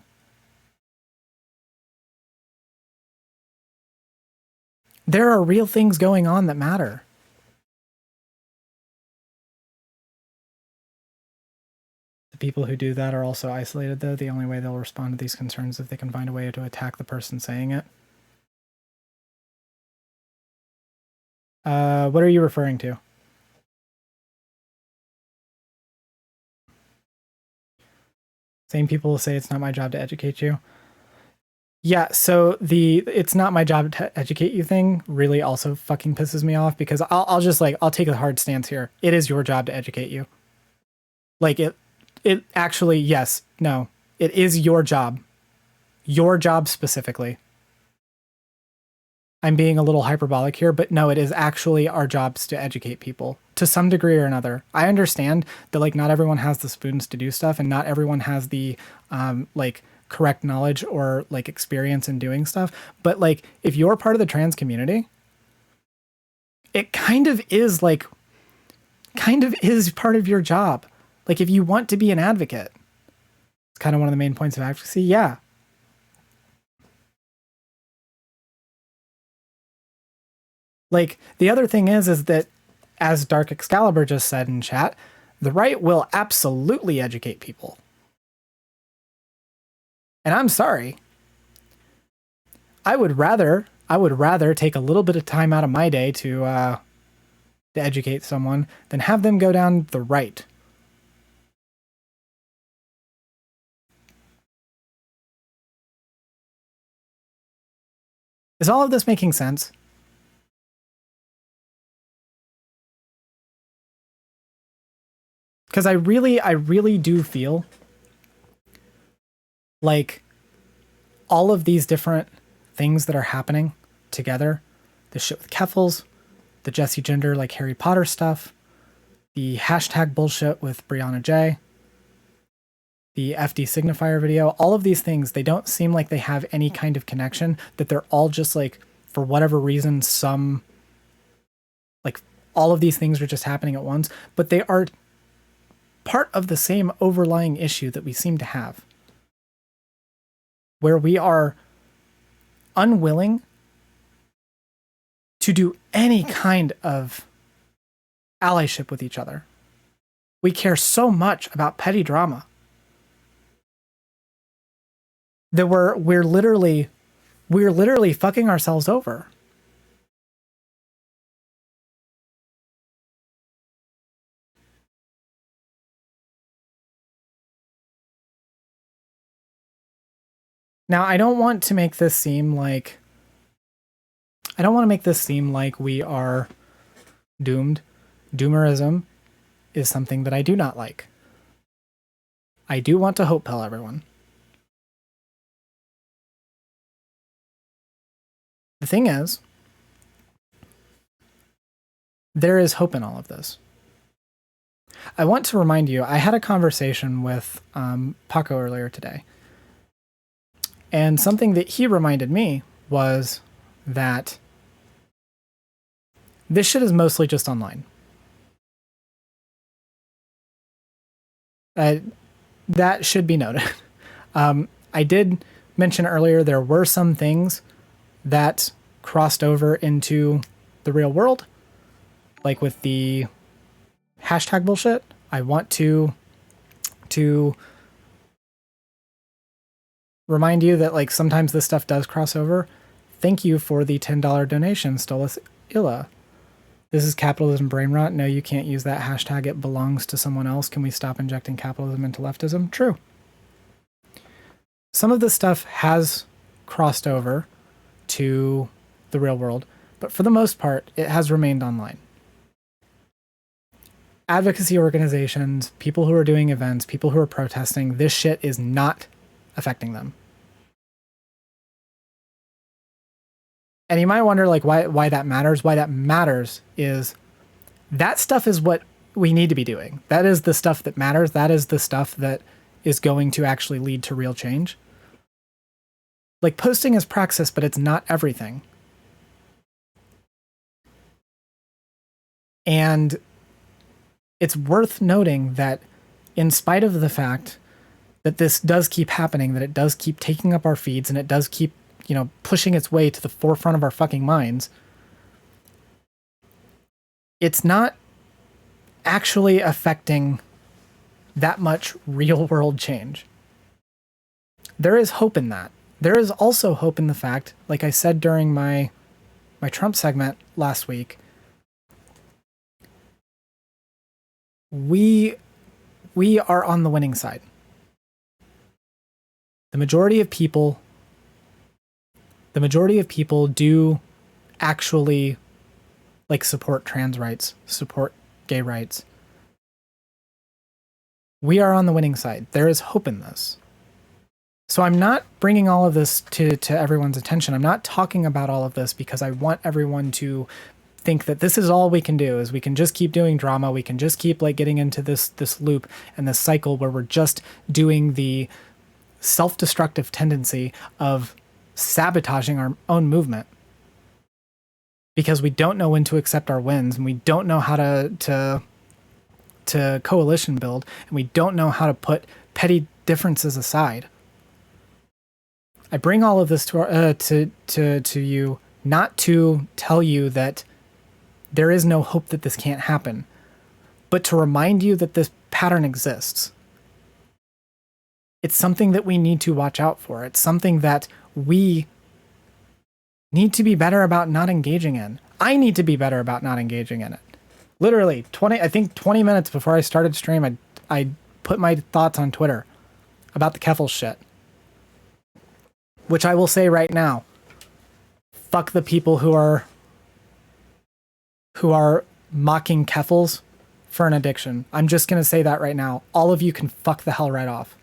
There are real things going on that matter. The people who do that are also isolated, though. The only way they'll respond to these concerns is if they can find a way to attack the person saying it. What are you referring to? Same people will say it's not my job to educate you. Yeah, so the it's not my job to educate you thing really also fucking pisses me off, because I'll take a hard stance here. It is your job to educate you. Like it actually, yes, no, it is your job. Your job specifically. I'm being a little hyperbolic here, but no, it is actually our jobs to educate people to some degree or another. I understand that like not everyone has the spoons to do stuff, and not everyone has the like correct knowledge or like experience in doing stuff. But like if you're part of the trans community, it kind of is part of your job. Like if you want to be an advocate, it's kind of one of the main points of advocacy. Yeah. Like, the other thing is that, as Dark Excalibur just said in chat, the right will absolutely educate people. And I'm sorry. I would rather take a little bit of time out of my day to educate someone than have them go down the right. Is all of this making sense? Because I really do feel like all of these different things that are happening together, the shit with Keffels, the Jesse Gender like Harry Potter stuff, the hashtag bullshit with Brianna J, the FD signifier video, all of these things, they don't seem like they have any kind of connection, that they're all just like, for whatever reason, like all of these things are just happening at once, but they are part of the same overlying issue that we seem to have, where we are unwilling to do any kind of allyship with each other. We care so much about petty drama that we're literally fucking ourselves over. Now, I don't want to make this seem like we are doomed. Doomerism is something that I do not like. I do want to hope pill everyone. The thing is, there is hope in all of this. I want to remind you, I had a conversation with Paco earlier today. And something that he reminded me was that this shit is mostly just online. That should be noted. I did mention earlier there were some things that crossed over into the real world, like with the hashtag bullshit. I want to remind you that like sometimes this stuff does cross over. Thank you for the $10 donation, Stolas Illa. This is capitalism brain rot. No, you can't use that hashtag. It belongs to someone else. Can we stop injecting capitalism into leftism? True. Some of this stuff has crossed over to the real world, but for the most part, it has remained online. Advocacy organizations, people who are doing events, people who are protesting, this shit is not affecting them. And you might wonder like why that matters. Why that matters is that stuff is what we need to be doing. That is the stuff that matters. That is the stuff that is going to actually lead to real change. Like posting is praxis, but it's not everything. And it's worth noting that in spite of the fact that this does keep happening, that it does keep taking up our feeds and it does keep, pushing its way to the forefront of our fucking minds, it's not actually affecting that much real world change. There is hope in that. There is also hope in the fact, like I said during my Trump segment last week, we are on the winning side. The majority of people do actually like support trans rights, support gay rights. We are on the winning side. There is hope in this. So I'm not bringing all of this to everyone's attention. I'm not talking about all of this because I want everyone to think that this is all we can do, is we can just keep doing drama. We can just keep like getting into this loop and this cycle where we're just doing the self-destructive tendency of sabotaging our own movement because we don't know when to accept our wins and we don't know how to coalition build and we don't know how to put petty differences aside. I bring all of this to you not to tell you that there is no hope that this can't happen, but to remind you that this pattern exists. It's something that we need to watch out for. It's something that we need to be better about not engaging in. I need to be better about not engaging in it. Literally 20 minutes before I started stream, I put my thoughts on Twitter about the Keffel shit. Which I will say right now, fuck the people who are mocking Keffels for an addiction. I'm just going to say that right now. All of you can fuck the hell right off.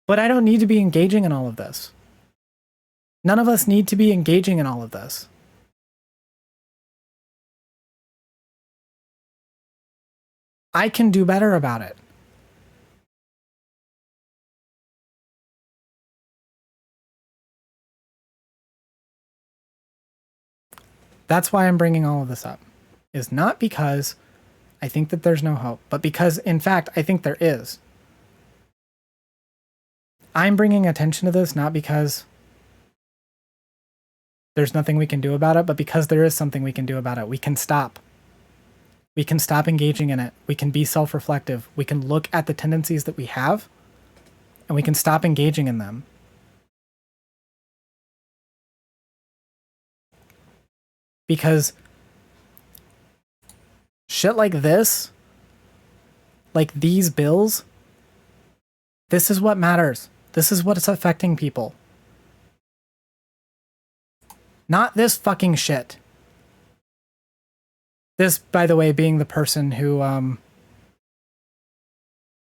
But I don't need to be engaging in all of this. None of us need to be engaging in all of this. I can do better about it. That's why I'm bringing all of this up. Is not because I think that there's no hope, but because, in fact, I think there is. I'm bringing attention to this not because there's nothing we can do about it, but because there is something we can do about it. We can stop. We can stop engaging in it. We can be self-reflective. We can look at the tendencies that we have, and we can stop engaging in them. Because shit like this, like these bills, this is what matters. This is what's affecting people. Not this fucking shit. This, by the way, being the person who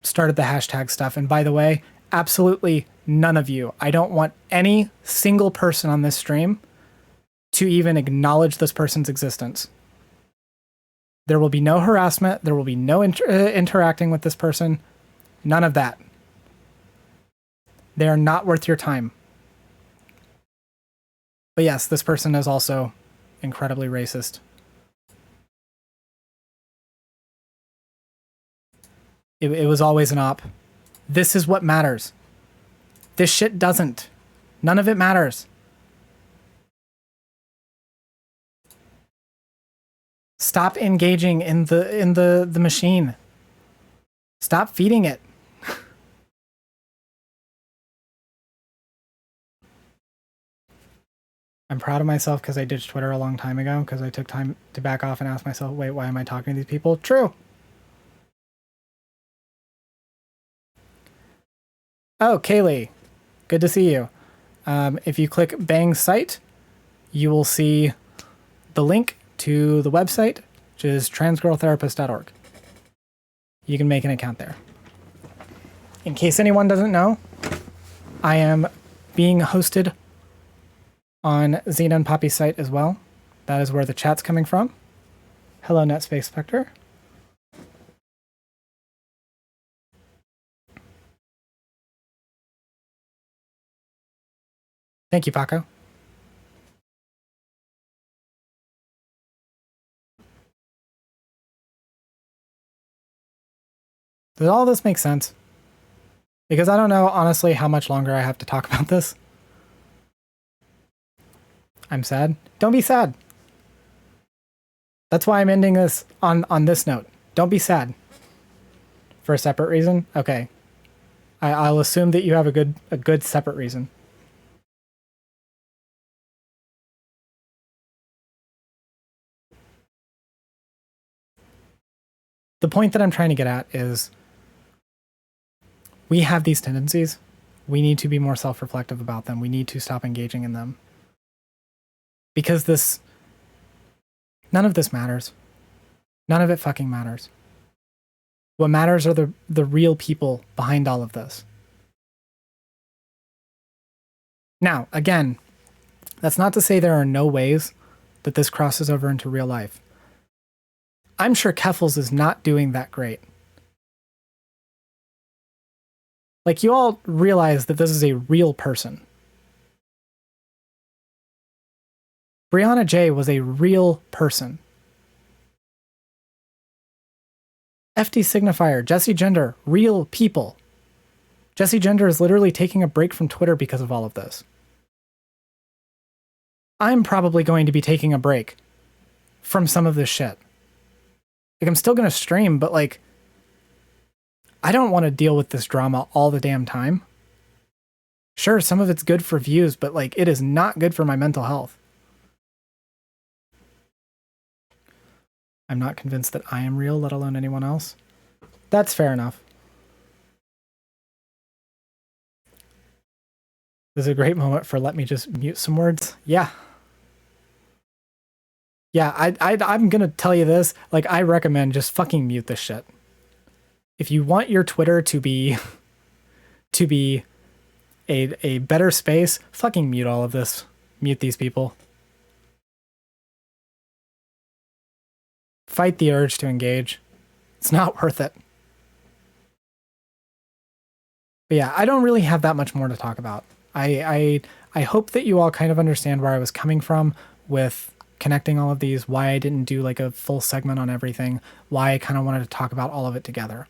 started the hashtag stuff. And by the way, Absolutely none of you. I don't want any single person on this stream to even acknowledge this person's existence. There will be no harassment. There will be no interacting with this person. None of that. They are not worth your time. But yes, this person is also incredibly racist. It was always an op. This is what matters. This shit doesn't. None of it matters. Stop engaging in the machine. Stop feeding it. I'm proud of myself because I ditched Twitter a long time ago because I took time to back off and ask myself, wait, why am I talking to these people? True. Oh, Kaylee. Good to see you. If you click Bang's site, you will see the link to the website, which is transgirltherapist.org. You can make an account there. In case anyone doesn't know, I am being hosted on Xena and Poppy's site as well. That is where the chat's coming from. Hello, NetSpace Spectre. Thank you, Paco. Does all this make sense? Because I don't know, honestly, how much longer I have to talk about this. I'm sad. Don't be sad. That's why I'm ending this on this note. Don't be sad. For a separate reason? Okay. I'll assume that you have a good separate reason. The point that I'm trying to get at is we have these tendencies. We need to be more self-reflective about them. We need to stop engaging in them. Because none of this matters. None of it fucking matters. What matters are the real people behind all of this. Now, again, that's not to say there are no ways that this crosses over into real life. I'm sure Keffels is not doing that great. Like, you all realize that this is a real person. Brianna J was a real person. FD Signifier, Jesse Gender, real people. Jesse Gender is literally taking a break from Twitter because of all of this. I'm probably going to be taking a break from some of this shit. Like, I'm still going to stream, but like, I don't want to deal with this drama all the damn time. Sure, some of it's good for views, but like, it is not good for my mental health. I'm not convinced that I am real, let alone anyone else. That's fair enough. This is a great moment for let me just mute some words. Yeah. Yeah, I'm gonna tell you this. Like, I recommend just fucking mute this shit. If you want your Twitter to be a better space, fucking mute all of this. Mute these people. Fight the urge to engage. It's not worth it. But yeah, I don't really have that much more to talk about. I hope that you all kind of understand where I was coming from with connecting all of these, why I didn't do like a full segment on everything, why I kind of wanted to talk about all of it together.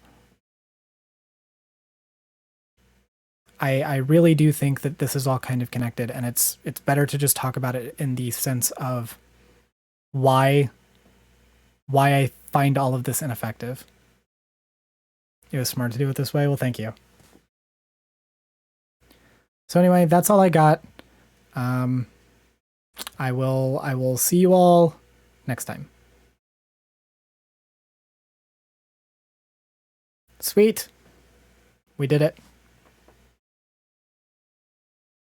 I really do think that this is all kind of connected, and it's better to just talk about it in the sense of why I find all of this ineffective. It was smart to do it this way. Well, thank you. So anyway, that's all I got. I will see you all next time. Sweet. We did it.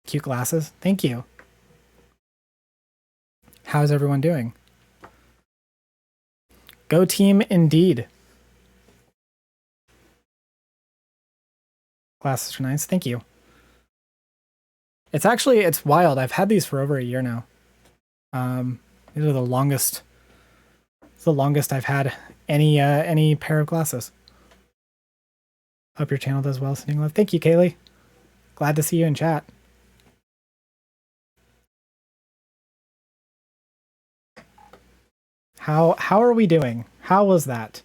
Cute glasses. Thank you. How's everyone doing? Go team indeed. Glasses are nice. Thank you. It's actually, it's wild. I've had these for over a year now. These are the longest. It's the longest I've had any pair of glasses. Hope your channel does well, sending love. Thank you, Kaylee. Glad to see you in chat. How are we doing? How was that?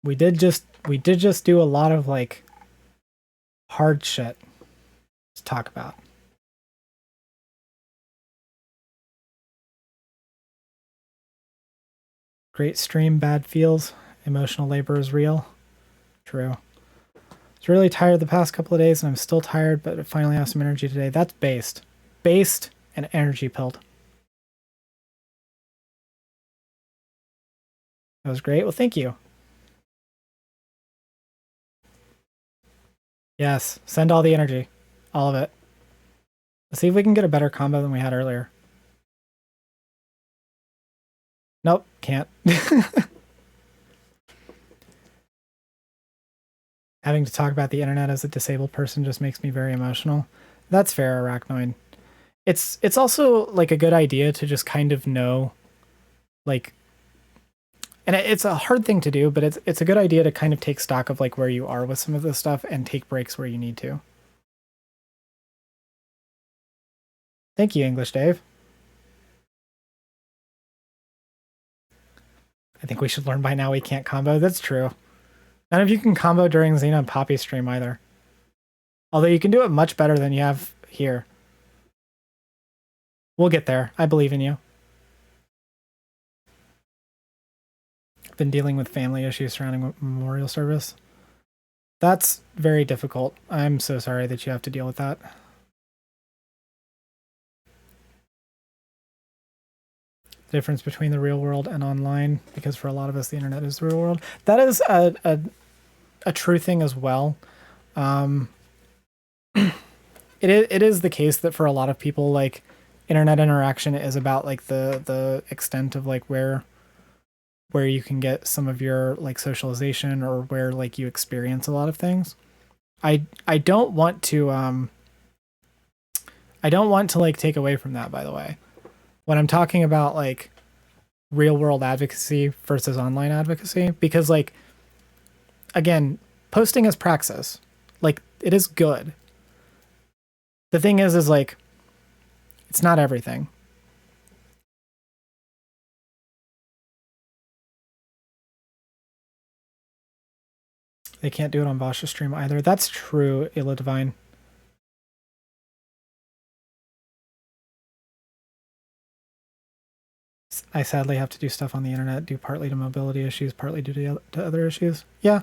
We did just do a lot of like hard shit to talk about. Great stream, bad feels. Emotional labor is real. True. I was really tired the past couple of days and I'm still tired, but I finally have some energy today. That's based. Based and energy pilled. That was great. Well, thank you. Yes, send all the energy. All of it. Let's see if we can get a better combo than we had earlier. Nope, can't. Having to talk about the internet as a disabled person just makes me very emotional. That's fair, Arachnoid. It's also like a good idea to just kind of know, like, and it's a hard thing to do, but it's a good idea to kind of take stock of like where you are with some of this stuff and take breaks where you need to. Thank you, English Dave. I think we should learn by now we can't combo. That's true. None of you can combo during Xena and Poppy stream either. Although you can do it much better than you have here. We'll get there. I believe in you. I've been dealing with family issues surrounding memorial service. That's very difficult. I'm so sorry that you have to deal with that. The difference between the real world and online, because for a lot of us, the internet is the real world. That is a true thing as well. It is the case that for a lot of people, like, internet interaction is about like the extent of like where you can get some of your like socialization or where like you experience a lot of things. I don't want to like take away from that, by the way. When I'm talking about like real world advocacy versus online advocacy, because like, again, posting is praxis. Like, it is good. The thing is like, it's not everything. They can't do it on Bosch's stream either. That's true, Illa Divine. I sadly have to do stuff on the internet, due partly to mobility issues, partly due to other issues. Yeah.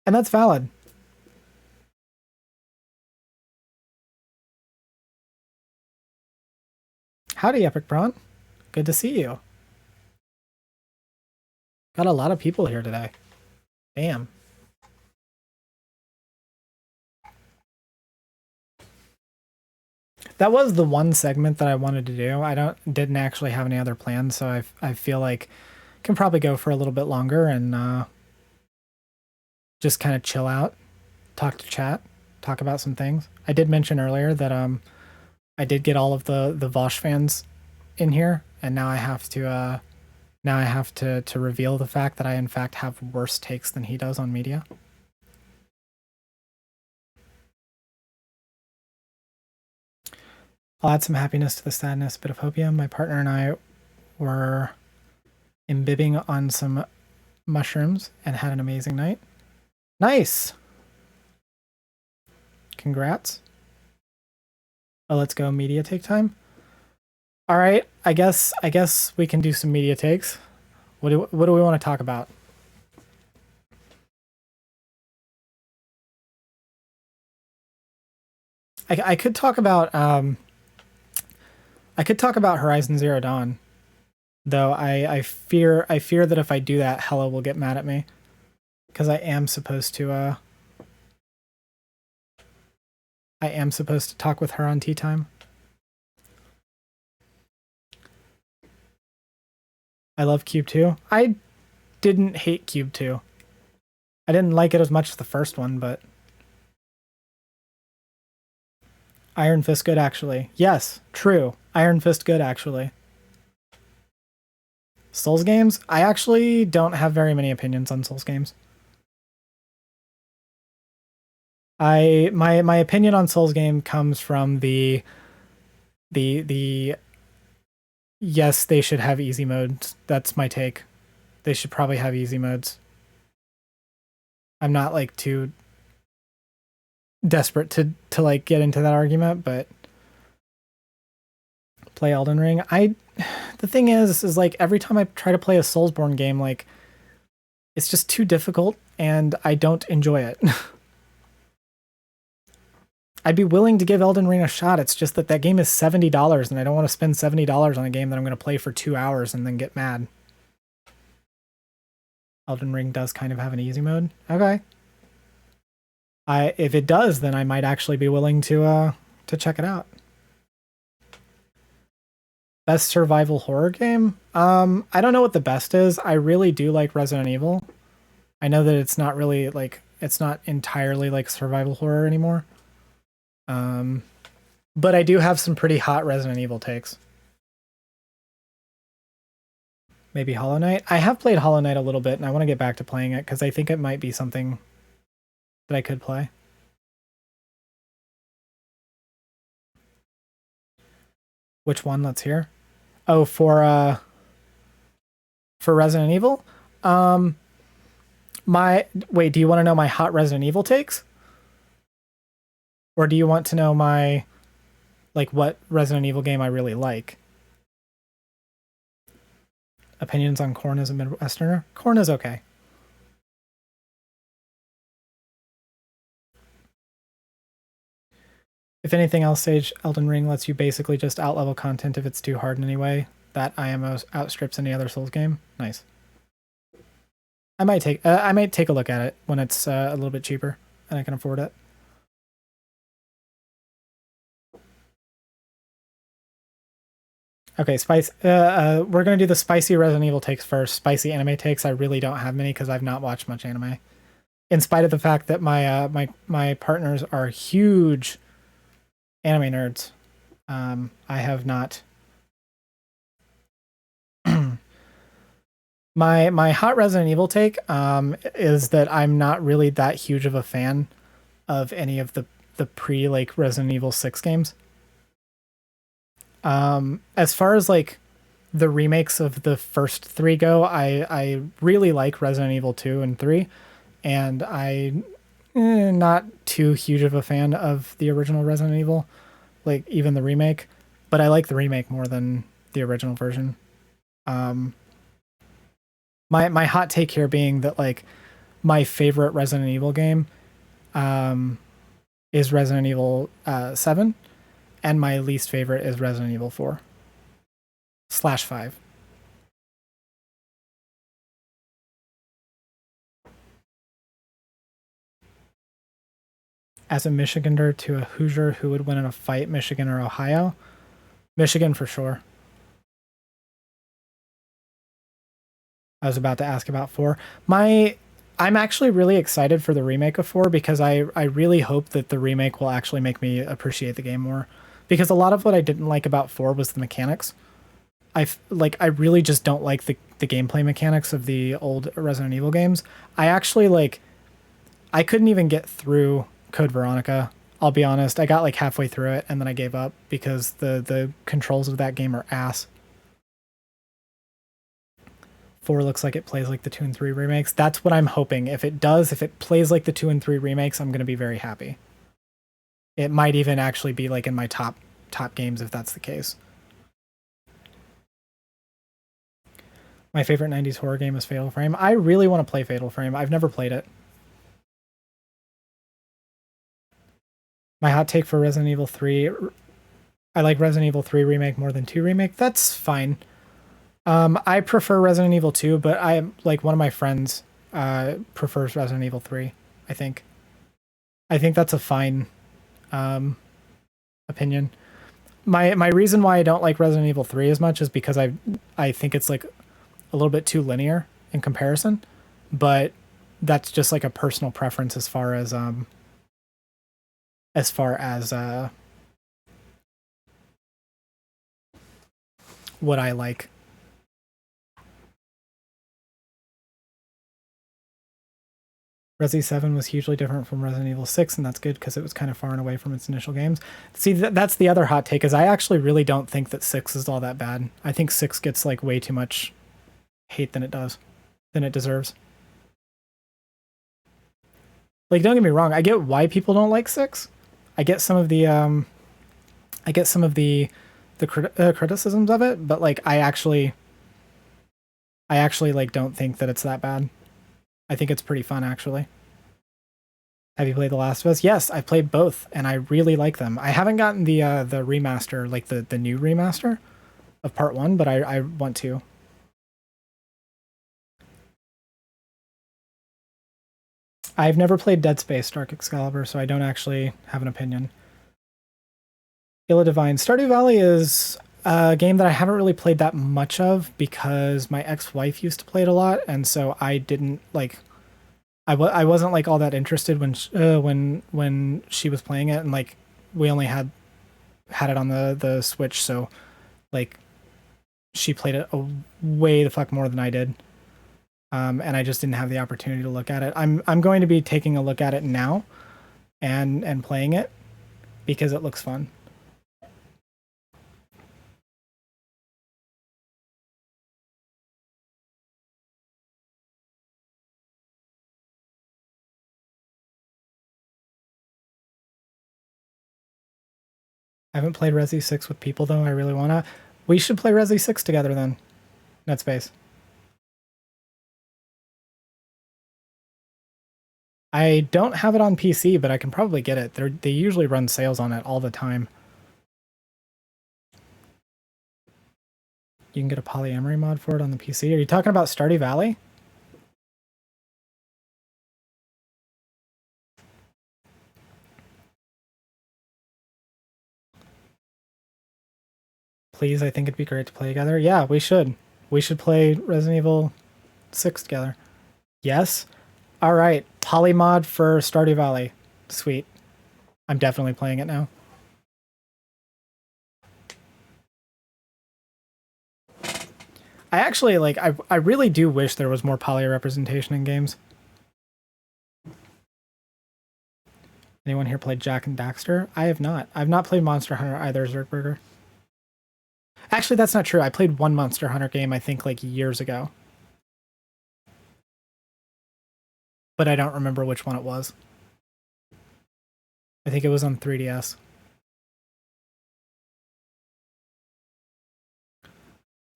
And that's valid. Howdy, Epic Braun. Good to see you. Got a lot of people here today. Damn. That was the one segment that I wanted to do. I didn't actually have any other plans, so I feel like I can probably go for a little bit longer and just kind of chill out, talk to chat, talk about some things. I did mention earlier that I did get all of the Vosh fans in here, and now I have to reveal the fact that I in fact have worse takes than he does on media. I'll add some happiness to the sadness, bit of hopium. My partner and I were imbibing on some mushrooms and had an amazing night. Nice! Congrats. Oh, let's go media take time. All right, I guess we can do some media takes. What do we want to talk about? I could talk about Horizon Zero Dawn, though I fear that if I do that, Hella will get mad at me, because I am supposed to talk with her on tea time. I love Cube 2. I didn't hate Cube 2. I didn't like it as much as the first one, but Iron Fist good, actually. Yes, true. Iron Fist good, actually. Souls games? I actually don't have very many opinions on Souls games. My opinion on Souls game comes from the yes, they should have easy modes. That's my take. They should probably have easy modes. I'm not like too desperate to like get into that argument, but play Elden Ring. The thing is like every time I try to play a Soulsborne game, like it's just too difficult and I don't enjoy it. I'd be willing to give Elden Ring a shot. It's just that game is $70 and I don't want to spend $70 on a game that I'm going to play for 2 hours and then get mad. Elden Ring does kind of have an easy mode. Okay. If it does, then I might actually be willing to check it out. Best survival horror game? I don't know what the best is. I really do like Resident Evil. I know that it's not really like, it's not entirely like survival horror anymore. But I do have some pretty hot Resident Evil takes. Maybe Hollow Knight? I have played Hollow Knight a little bit and I want to get back to playing it because I think it might be something that I could play. Which one? Let's hear. Oh, for Resident Evil? Wait, do you want to know my hot Resident Evil takes? Or do you want to know my, like, what Resident Evil game I really like? Opinions on Korn as a Midwesterner? Korn is okay. If anything else, Saige, Elden Ring lets you basically just outlevel content if it's too hard in any way. That IMO outstrips any other Souls game. Nice. I might take a look at it when it's a little bit cheaper and I can afford it. Okay, we're gonna do the spicy Resident Evil takes first. Spicy anime takes. I really don't have many because I've not watched much anime. In spite of the fact that my partners are huge anime nerds, I have not. My hot Resident Evil take is that I'm not really that huge of a fan of any of the pre like Resident Evil 6 games. As far as like the remakes of the first 3 go, I really like Resident Evil 2 and 3, and not too huge of a fan of the original Resident Evil, like even the remake, but I like the remake more than the original version. My hot take here being that like my favorite Resident Evil game is Resident Evil 7, and my least favorite is Resident Evil 4/5. As a Michigander to a Hoosier, who would win in a fight, Michigan or Ohio? Michigan for sure. I was about to ask about 4. I'm actually really excited for the remake of 4 because I really hope that the remake will actually make me appreciate the game more. Because a lot of what I didn't like about 4 was the mechanics. I really just don't like the gameplay mechanics of the old Resident Evil games. I couldn't even get through Code Veronica. I'll be honest. I got like halfway through it and then I gave up because the controls of that game are ass. 4 looks like it plays like the 2 and 3 remakes. That's what I'm hoping. If it does, if it plays like the 2 and 3 remakes, I'm going to be very happy. It might even actually be like in my top games if that's the case. My favorite 90s horror game is Fatal Frame. I really want to play Fatal Frame. I've never played it. My hot take for Resident Evil 3. I like Resident Evil 3 remake more than 2 remake. That's fine. I prefer Resident Evil 2, but I like one of my friends prefers Resident Evil 3, I think. I think that's a fine opinion. My reason why I don't like Resident Evil 3 as much is because I think it's like a little bit too linear in comparison, but that's just like a personal preference as far as what I like. Resi 7 was hugely different from Resident Evil 6, and that's good because it was kind of far and away from its initial games. See, that's the other hot take, is I actually really don't think that 6 is all that bad. I think 6 gets like way too much hate than it deserves. Like, don't get me wrong, I get why people don't like 6. I get some of the criticisms of it, but like I actually like don't think that it's that bad. I think it's pretty fun, actually. Have you played The Last of Us? Yes, I've played both, and I really like them. I haven't gotten the remaster, like the new remaster of Part 1, but I want to. I've never played Dead Space Dark Excalibur, so I don't actually have an opinion. Illa Divine. Stardew Valley is a game that I haven't really played that much of because my ex-wife used to play it a lot, and so I didn't like. I wasn't like all that interested when she was playing it, and like we only had it on the Switch, so like she played it way the fuck more than I did, and I just didn't have the opportunity to look at it. I'm going to be taking a look at it now, and playing it because it looks fun. I haven't played Resi 6 with people, though. I really want to. We should play Resi 6 together, then. Netspace. I don't have it on PC, but I can probably get it. They usually run sales on it all the time. You can get a polyamory mod for it on the PC. Are you talking about Stardew Valley? Please, I think it'd be great to play together. Yeah, we should. We should play Resident Evil 6 together. Yes? Alright, polymod for Stardew Valley. Sweet. I'm definitely playing it now. I actually, like, I really do wish there was more poly representation in games. Anyone here played Jack and Daxter? I have not. I've not played Monster Hunter either, Zertberger. Actually, that's not true. I played one Monster Hunter game, I think, like, years ago. But I don't remember which one it was. I think it was on 3DS.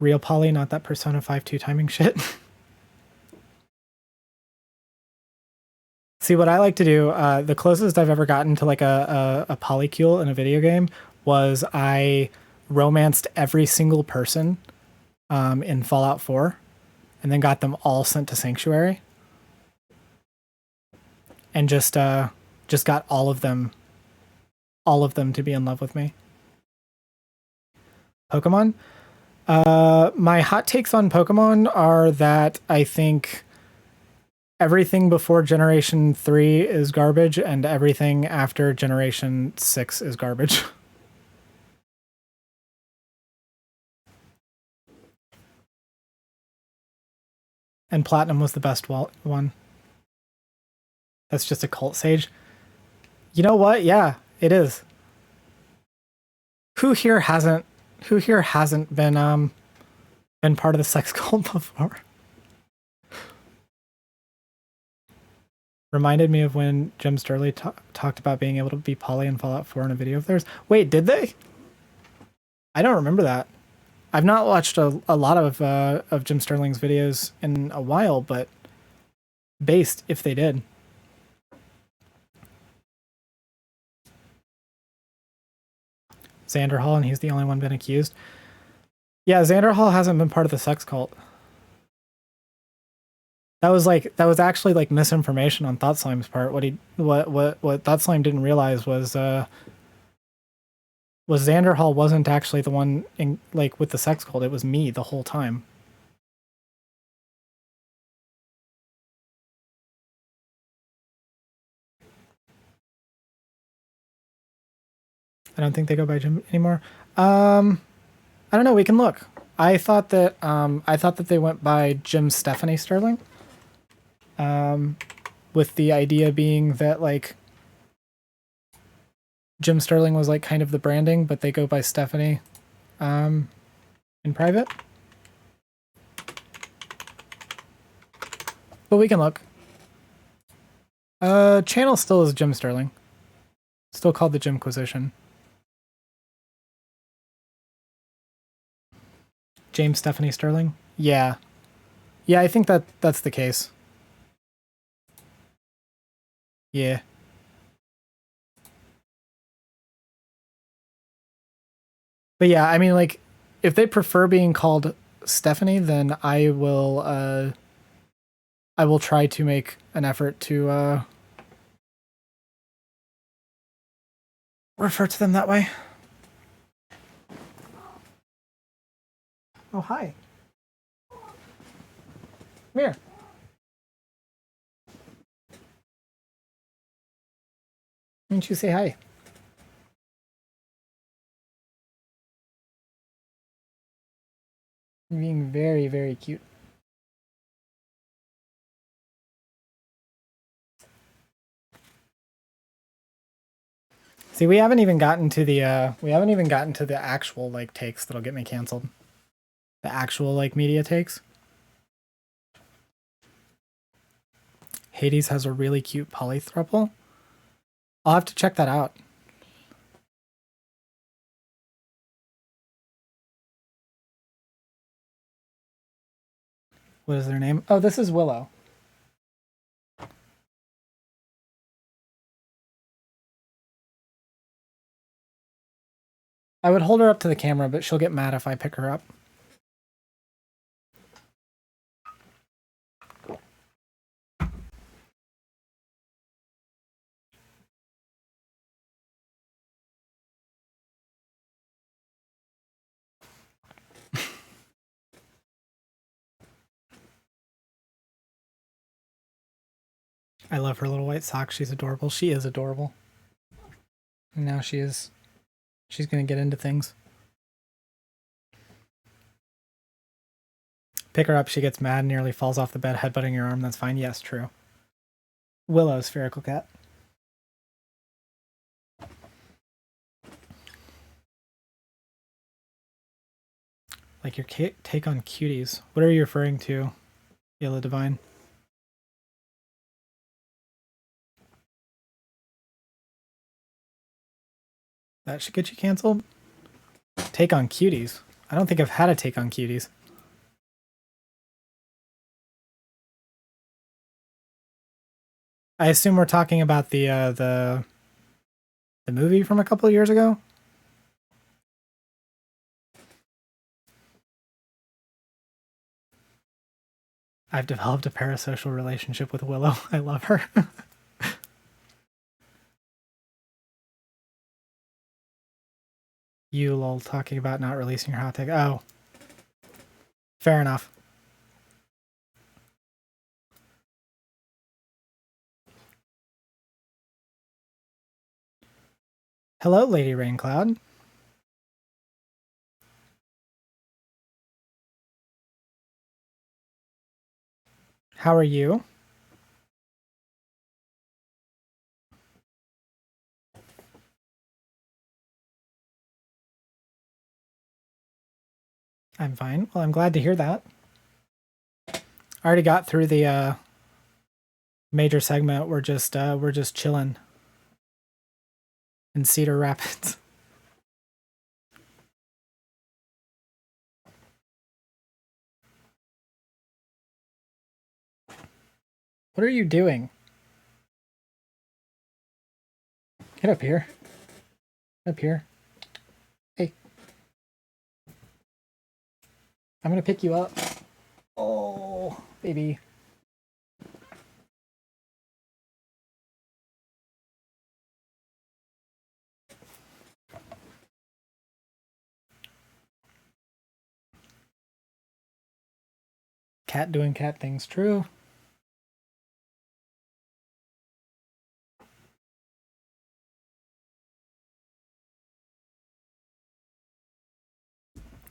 Real poly, not that Persona 5 2 timing shit. See, what I like to do, the closest I've ever gotten to like a polycule in a video game was I romanced every single person in Fallout 4 and then got them all sent to Sanctuary. And just got all of them to be in love with me. Pokemon? My hot takes on Pokemon are that I think everything before Generation 3 is garbage, and everything after Generation 6 is garbage. And Platinum was the best one. That's just a cult, Saige. You know what? Yeah, it is. Who here hasn't been part of the sex cult before? Reminded me of when Jim Sterling talked about being able to be poly in Fallout 4 in a video of theirs. Wait, did they? I don't remember that. I've not watched a lot of Jim Sterling's videos in a while, but based if they did. Xander Hall, and he's the only one been accused. Yeah, Xander Hall hasn't been part of the sex cult. That was actually like misinformation on Thought Slime's part. What Thought Slime didn't realize was Xander Hall wasn't actually the one in like with the sex cult. It was me the whole time. I don't think they go by Jim anymore. I don't know. We can look. I thought that they went by Jim Stephanie Sterling. With the idea being that like Jim Sterling was like kind of the branding, but they go by Stephanie in private. But we can look. Channel still is Jim Sterling. Still called the Jimquisition. James Stephanie Sterling? Yeah. Yeah, I think that's the case. Yeah. But yeah, I mean, like, if they prefer being called Stephanie, then I will try to make an effort to refer to them that way. Oh, hi. Come here. Why don't you say hi? You're being very, very cute. See, we haven't even gotten to the actual like takes that'll get me canceled. The actual like media takes. Hades has a really cute polythrouple. I'll have to check that out. What is their name? Oh, this is Willow. I would hold her up to the camera, but she'll get mad if I pick her up. I love her little white socks. She's adorable. She is adorable. And now she's gonna get into things. Pick her up, she gets mad, nearly falls off the bed, headbutting your arm. That's fine. Yes, true. Willow, spherical cat. Like your take on cuties. What are you referring to, Yellow Divine? That should get you canceled? Take on cuties? I don't think I've had a take on cuties. I assume we're talking about the movie from a couple of years ago? I've developed a parasocial relationship with Willow. I love her. You lol talking about not releasing your hot take. Oh. Fair enough. Hello, Lady Raincloud. How are you? I'm fine. Well, I'm glad to hear that. I already got through the major segment. We're just chilling in Cedar Rapids. What are you doing? Get up here. Up here. Hey. I'm gonna pick you up. Oh, baby. Cat doing cat things, true.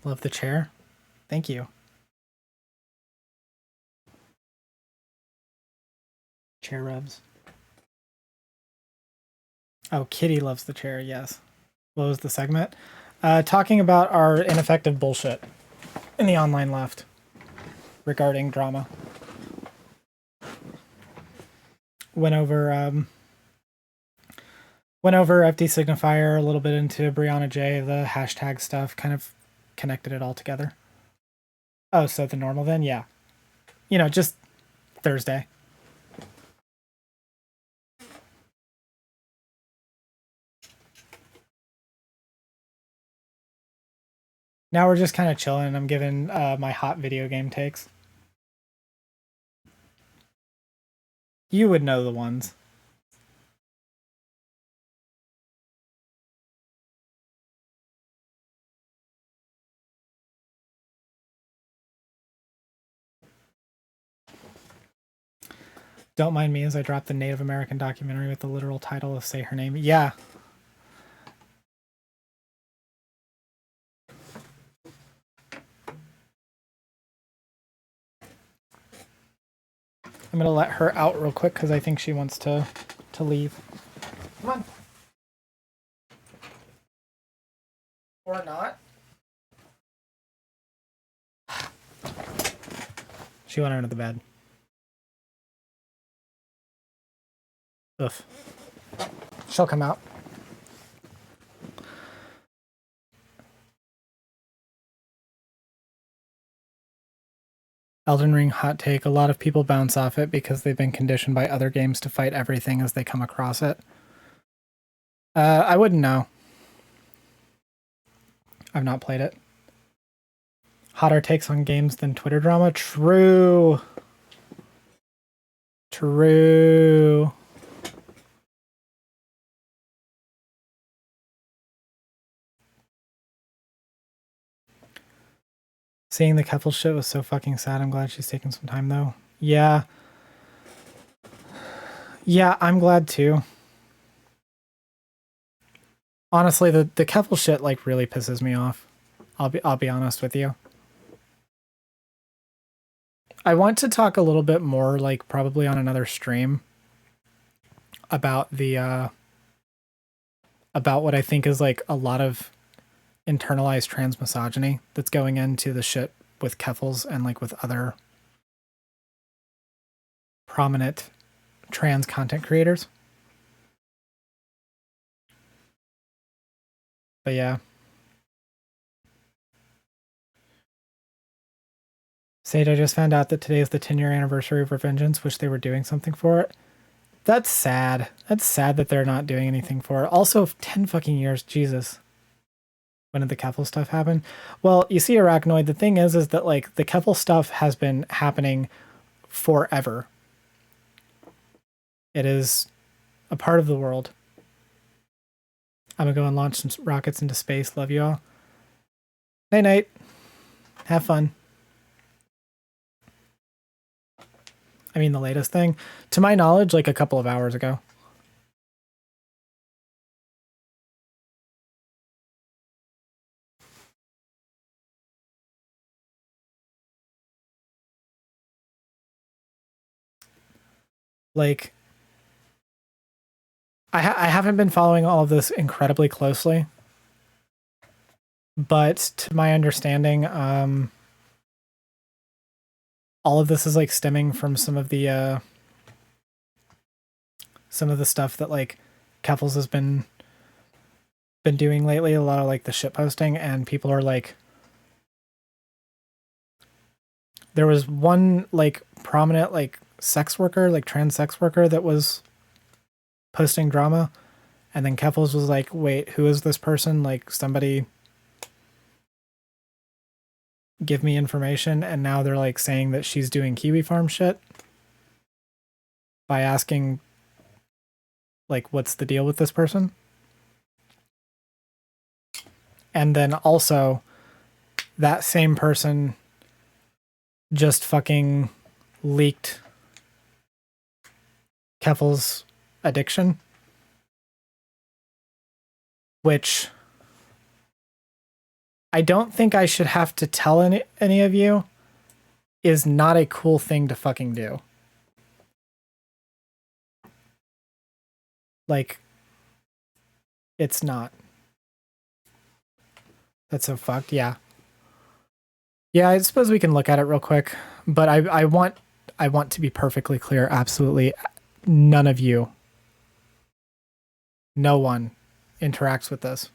Love the chair. Thank you. Chair rubs. Oh, Kitty loves the chair, yes. What was the segment? Talking about our ineffective bullshit in the online left regarding drama. Went over FD Signifier, a little bit into Brianna J, the hashtag stuff, kind of connected it all together. Oh, so the normal then? Yeah. You know, just Thursday. Now we're just kind of chilling. I'm giving my hot video game takes. You would know the ones. Don't mind me as I drop the Native American documentary with the literal title of Say Her Name. Yeah. I'm going to let her out real quick because I think she wants to leave. Come on. Or not. She went under the bed. Ugh. She'll come out. Elden Ring hot take. A lot of people bounce off it because they've been conditioned by other games to fight everything as they come across it. I wouldn't know. I've not played it. Hotter takes on games than Twitter drama? True. True. Seeing the couple shit was so fucking sad. I'm glad she's taking some time though. Yeah. Yeah, I'm glad too. Honestly, the couple shit like really pisses me off. I'll be honest with you. I want to talk a little bit more, like probably on another stream, about the about what I think is like a lot of internalized trans misogyny that's going into the shit with Keffals and like with other prominent trans content creators. But yeah. Saige, I just found out that today is the 10-year anniversary of Revengeance. Wish they were doing something for it. That's sad. That's sad that they're not doing anything for it. Also, 10 fucking years, Jesus. When did the Keffel stuff happen? Well, you see, Arachnoid, the thing is that like the Keffel stuff has been happening forever. It is a part of the world. I'm gonna go and launch some rockets into space. Love you all. Night night. Have fun. I mean, the latest thing, to my knowledge, like a couple of hours ago. Like, I haven't been following all of this incredibly closely, but to my understanding, all of this is like stemming from some of the stuff that like Keffels has been doing lately. A lot of like the shit posting, and people are like, there was one like prominent like sex worker, like trans sex worker, that was posting drama, and then Keffels was like, wait, who is this person? Like, somebody give me information. And now they're like saying that she's doing Kiwi Farm shit by asking like, what's the deal with this person? And then also that same person just fucking leaked Keffel's addiction, which I don't think I should have to tell any of you is not a cool thing to fucking do. Like, it's not. That's so fucked. Yeah. Yeah, I suppose we can look at it real quick, but I want to be perfectly clear. Absolutely none of you, no one interacts with this.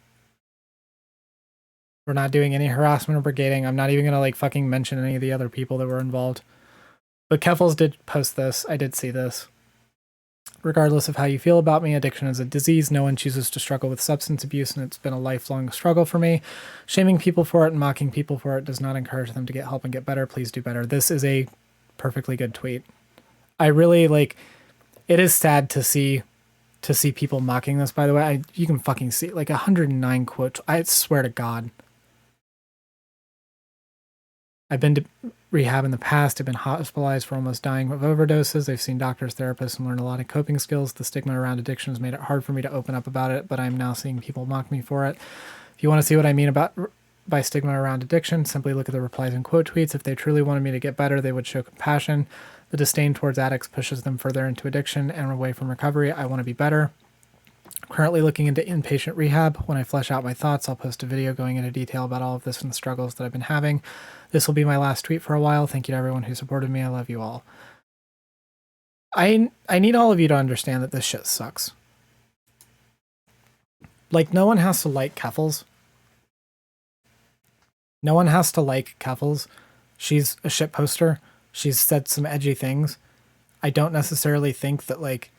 We're not doing any harassment or brigading. I'm not even gonna like fucking mention any of the other people that were involved. But Keffels did post this. I did see this. Regardless of how you feel about me, addiction is a disease. No one chooses to struggle with substance abuse, and it's been a lifelong struggle for me. Shaming people for it and mocking people for it does not encourage them to get help and get better. Please do better. This is a perfectly good tweet. I really like. It is sad to see people mocking this. By the way, you can fucking see like 109 quotes. I swear to God. I've been to rehab in the past. I've been hospitalized for almost dying of overdoses. I've seen doctors, therapists, and learned a lot of coping skills. The stigma around addiction has made it hard for me to open up about it, but I'm now seeing people mock me for it. If you want to see what I mean by stigma around addiction, simply look at the replies and quote tweets. If they truly wanted me to get better, they would show compassion. The disdain towards addicts pushes them further into addiction and away from recovery. I want to be better. Currently looking into inpatient rehab. When I flesh out my thoughts, I'll post a video going into detail about all of this and the struggles that I've been having. This will be my last tweet for a while. Thank you to everyone who supported me. I love you all. I need all of you to understand that this shit sucks. Like, no one has to like Keffels. No one has to like Keffels. She's a shit poster. She's said some edgy things. I don't necessarily think that, like,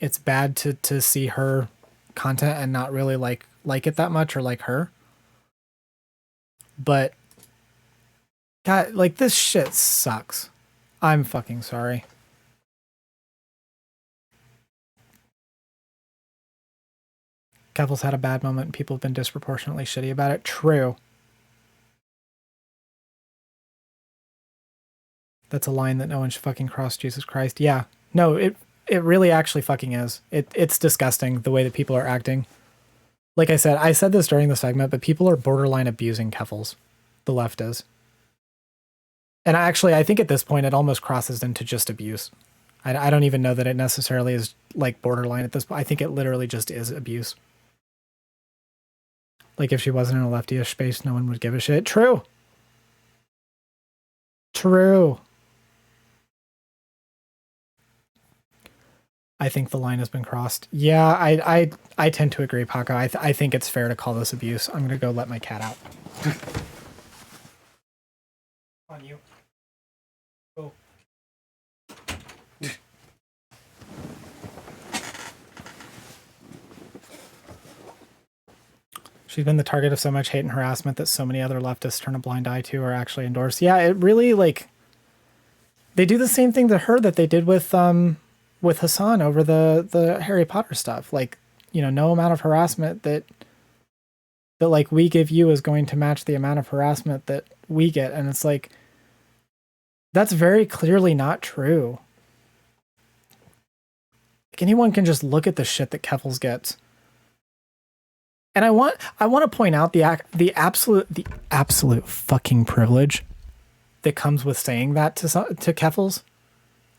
it's bad to see her content and not really like it that much or like her. But God, like, this shit sucks. I'm fucking sorry. Keffels had a bad moment and people have been disproportionately shitty about it. True. That's a line that no one should fucking cross. Jesus Christ. Yeah. No, it really actually fucking is. It's disgusting the way that people are acting. Like I said this during the segment, but people are borderline abusing Keffels. The left is. And I think at this point it almost crosses into just abuse. I don't even know that it necessarily is like borderline at this point. I think it literally just is abuse. Like, if she wasn't in a lefty-ish space, no one would give a shit. True. True. I think the line has been crossed. Yeah, I tend to agree, Paco. I think it's fair to call this abuse. I'm gonna go let my cat out. On you. Go. She's been the target of so much hate and harassment that so many other leftists turn a blind eye to or actually endorse. Yeah, it really, like, they do the same thing to her that they did with Hassan over the Harry Potter stuff. Like, you know, no amount of harassment that like we give you is going to match the amount of harassment that we get. And it's like, that's very clearly not true. Like, anyone can just look at the shit that Keffels gets. And I want to point out the absolute fucking privilege that comes with saying that to Keffels.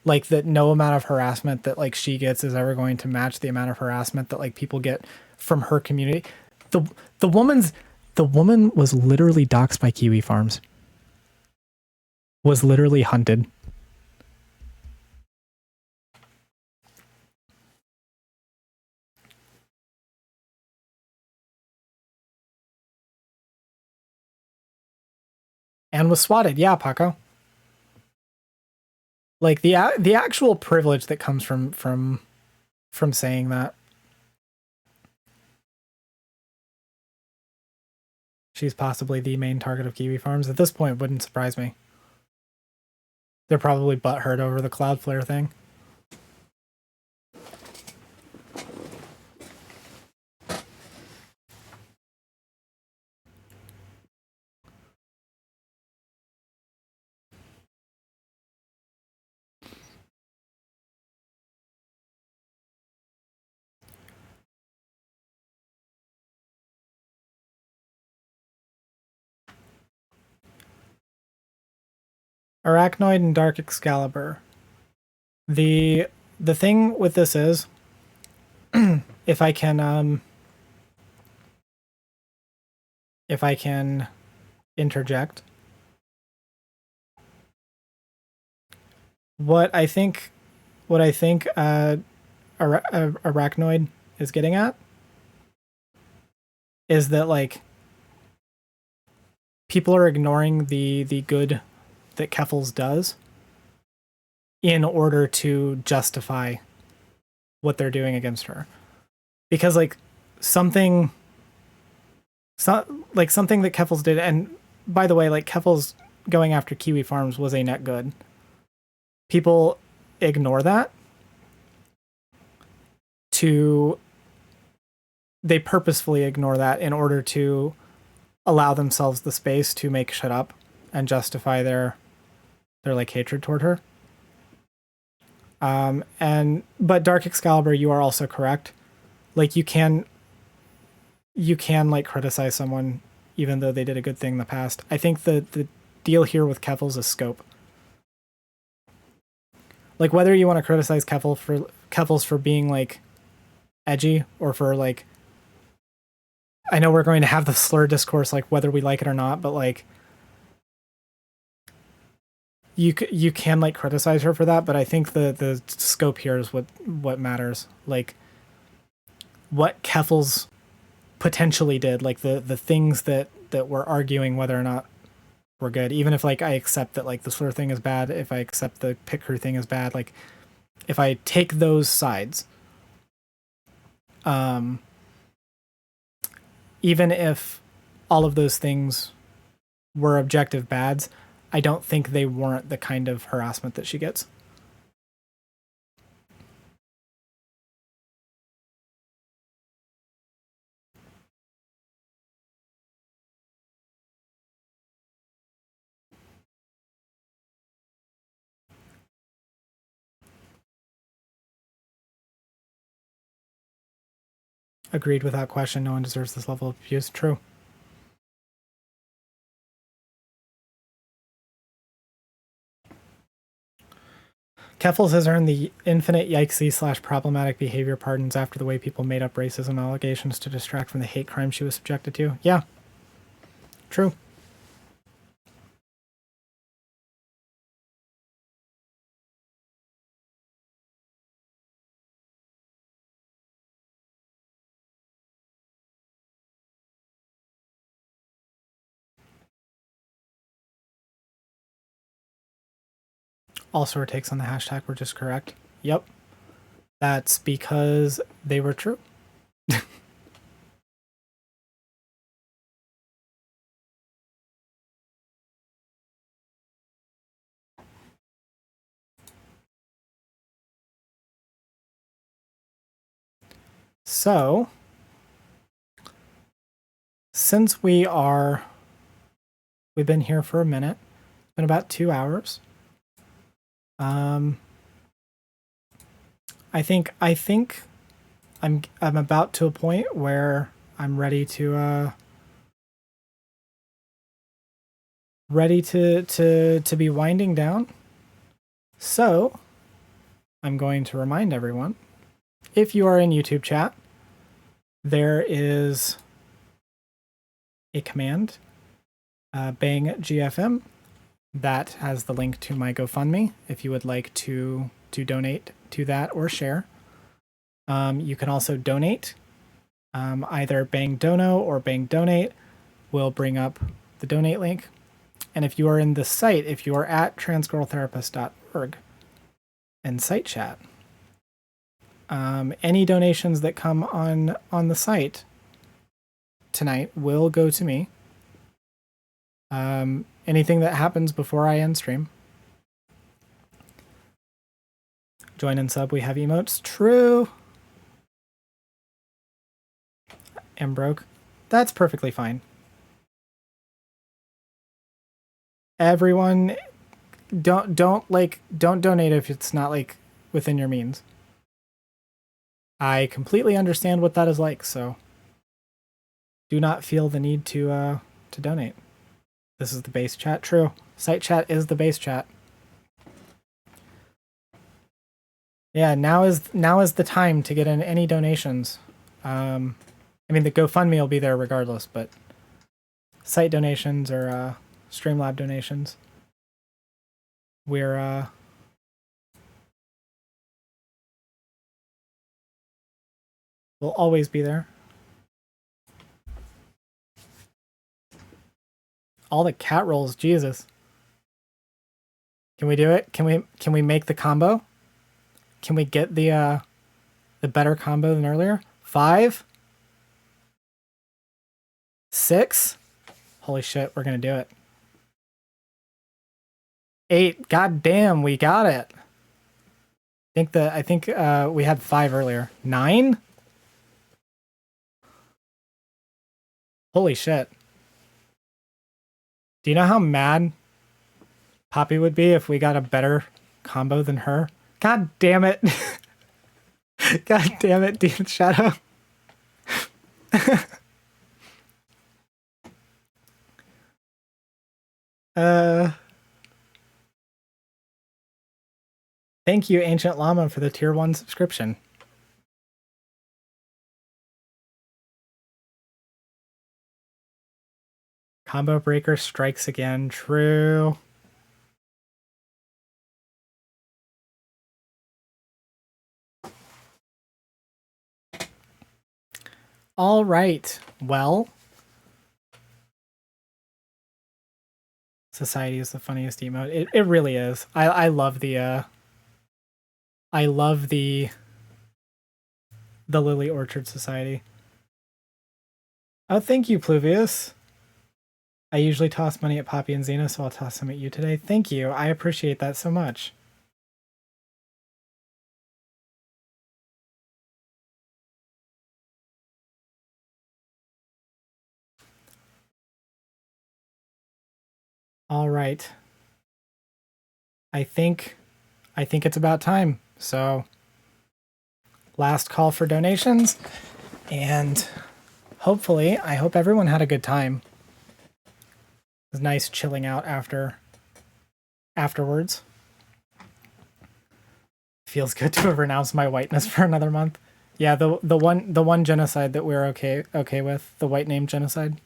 Like, that no amount of harassment that like she gets is ever going to match the amount of harassment that like people get from her community. The woman was literally doxxed by Kiwi Farms. Was literally hunted. And was swatted. Yeah, Paco. Like, the actual privilege that comes from saying that. She's possibly the main target of Kiwi Farms. At this point, wouldn't surprise me. They're probably butthurt over the Cloudflare thing. Arachnoid and Dark Excalibur. The thing with this is, if I can interject, what I think Arachnoid is getting at is that, like, people are ignoring the good that Keffals does in order to justify what they're doing against her. Because, like, something that Keffals did, and by the way, like, Keffals going after Kiwi Farms was a net good. People ignore that. They purposefully ignore that in order to allow themselves the space to make shit up and justify their like hatred toward her. But Dark Excalibur, you are also correct. Like, you can like criticize someone even though they did a good thing in the past. I think the deal here with Keffals is scope. Like, whether you want to criticize Keffals for being, like, edgy, or for, like, I know we're going to have the slur discourse, like, whether we like it or not, but, like, you can, like, criticize her for that, but I think the scope here is what matters. Like, what Keffals potentially did, like, the things that we're arguing whether or not were good, even if, like, I accept that, like, the slur thing is bad, if I accept the pit crew thing is bad, like, if I take those sides, even if all of those things were objective bads, I don't think they warrant the kind of harassment that she gets. Agreed without question. No one deserves this level of abuse. True. Keffals has earned the infinite yikesy / problematic behavior pardons after the way people made up racism allegations to distract from the hate crime she was subjected to. Yeah. True. Also, our takes on the hashtag were just correct. Yep. That's because they were true. So, since we've been here for a minute, it's been about 2 hours. I think I'm about to a point where I'm ready to be winding down. So I'm going to remind everyone, if you are in YouTube chat, there is a command, bang GFM, that has the link to my GoFundMe if you would like to donate to that or share. You can also donate. Either bang dono or bang donate will bring up the donate link. And if you are in the site, if you are at transgirltherapist.org and site chat, any donations that come on the site tonight will go to me. Anything that happens before I end stream. Join and sub, we have emotes. True. Am broke. That's perfectly fine. Everyone, don't donate if it's not, like, within your means. I completely understand what that is like, so do not feel the need to donate. This is the base chat. True. Site chat is the base chat. Yeah, now is the time to get in any donations. I mean, the GoFundMe will be there regardless, but site donations or Streamlab donations, we'll always be there. All the cat rolls, Jesus. Can we do it? Can we make the combo? Can we get the better combo than earlier? 5, 6. Holy shit, we're gonna do it. 8. God damn, we got it. I think we had 5 earlier. 9. Holy shit. Do you know how mad Poppy would be if we got a better combo than her? God damn it. God damn it, Demon Shadow. Thank you, Ancient Llama, for the tier 1 subscription. Combo breaker strikes again. True. All right. Well, Society is the funniest emote. It really is. I love the Lily Orchard Society. Oh, thank you, Pluvius. I usually toss money at Poppy and Xena, so I'll toss some at you today. Thank you. I appreciate that so much. All right. I think it's about time. So, last call for donations, and hopefully, I hope everyone had a good time. It was nice chilling out afterwards. Feels good to have renounced my whiteness for another month. Yeah, the one genocide that we're okay with, the white name genocide.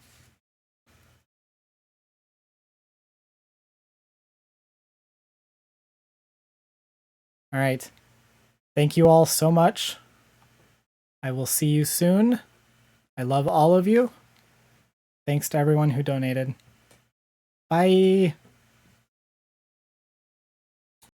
All right. Thank you all so much. I will see you soon. I love all of you. Thanks to everyone who donated. Bye.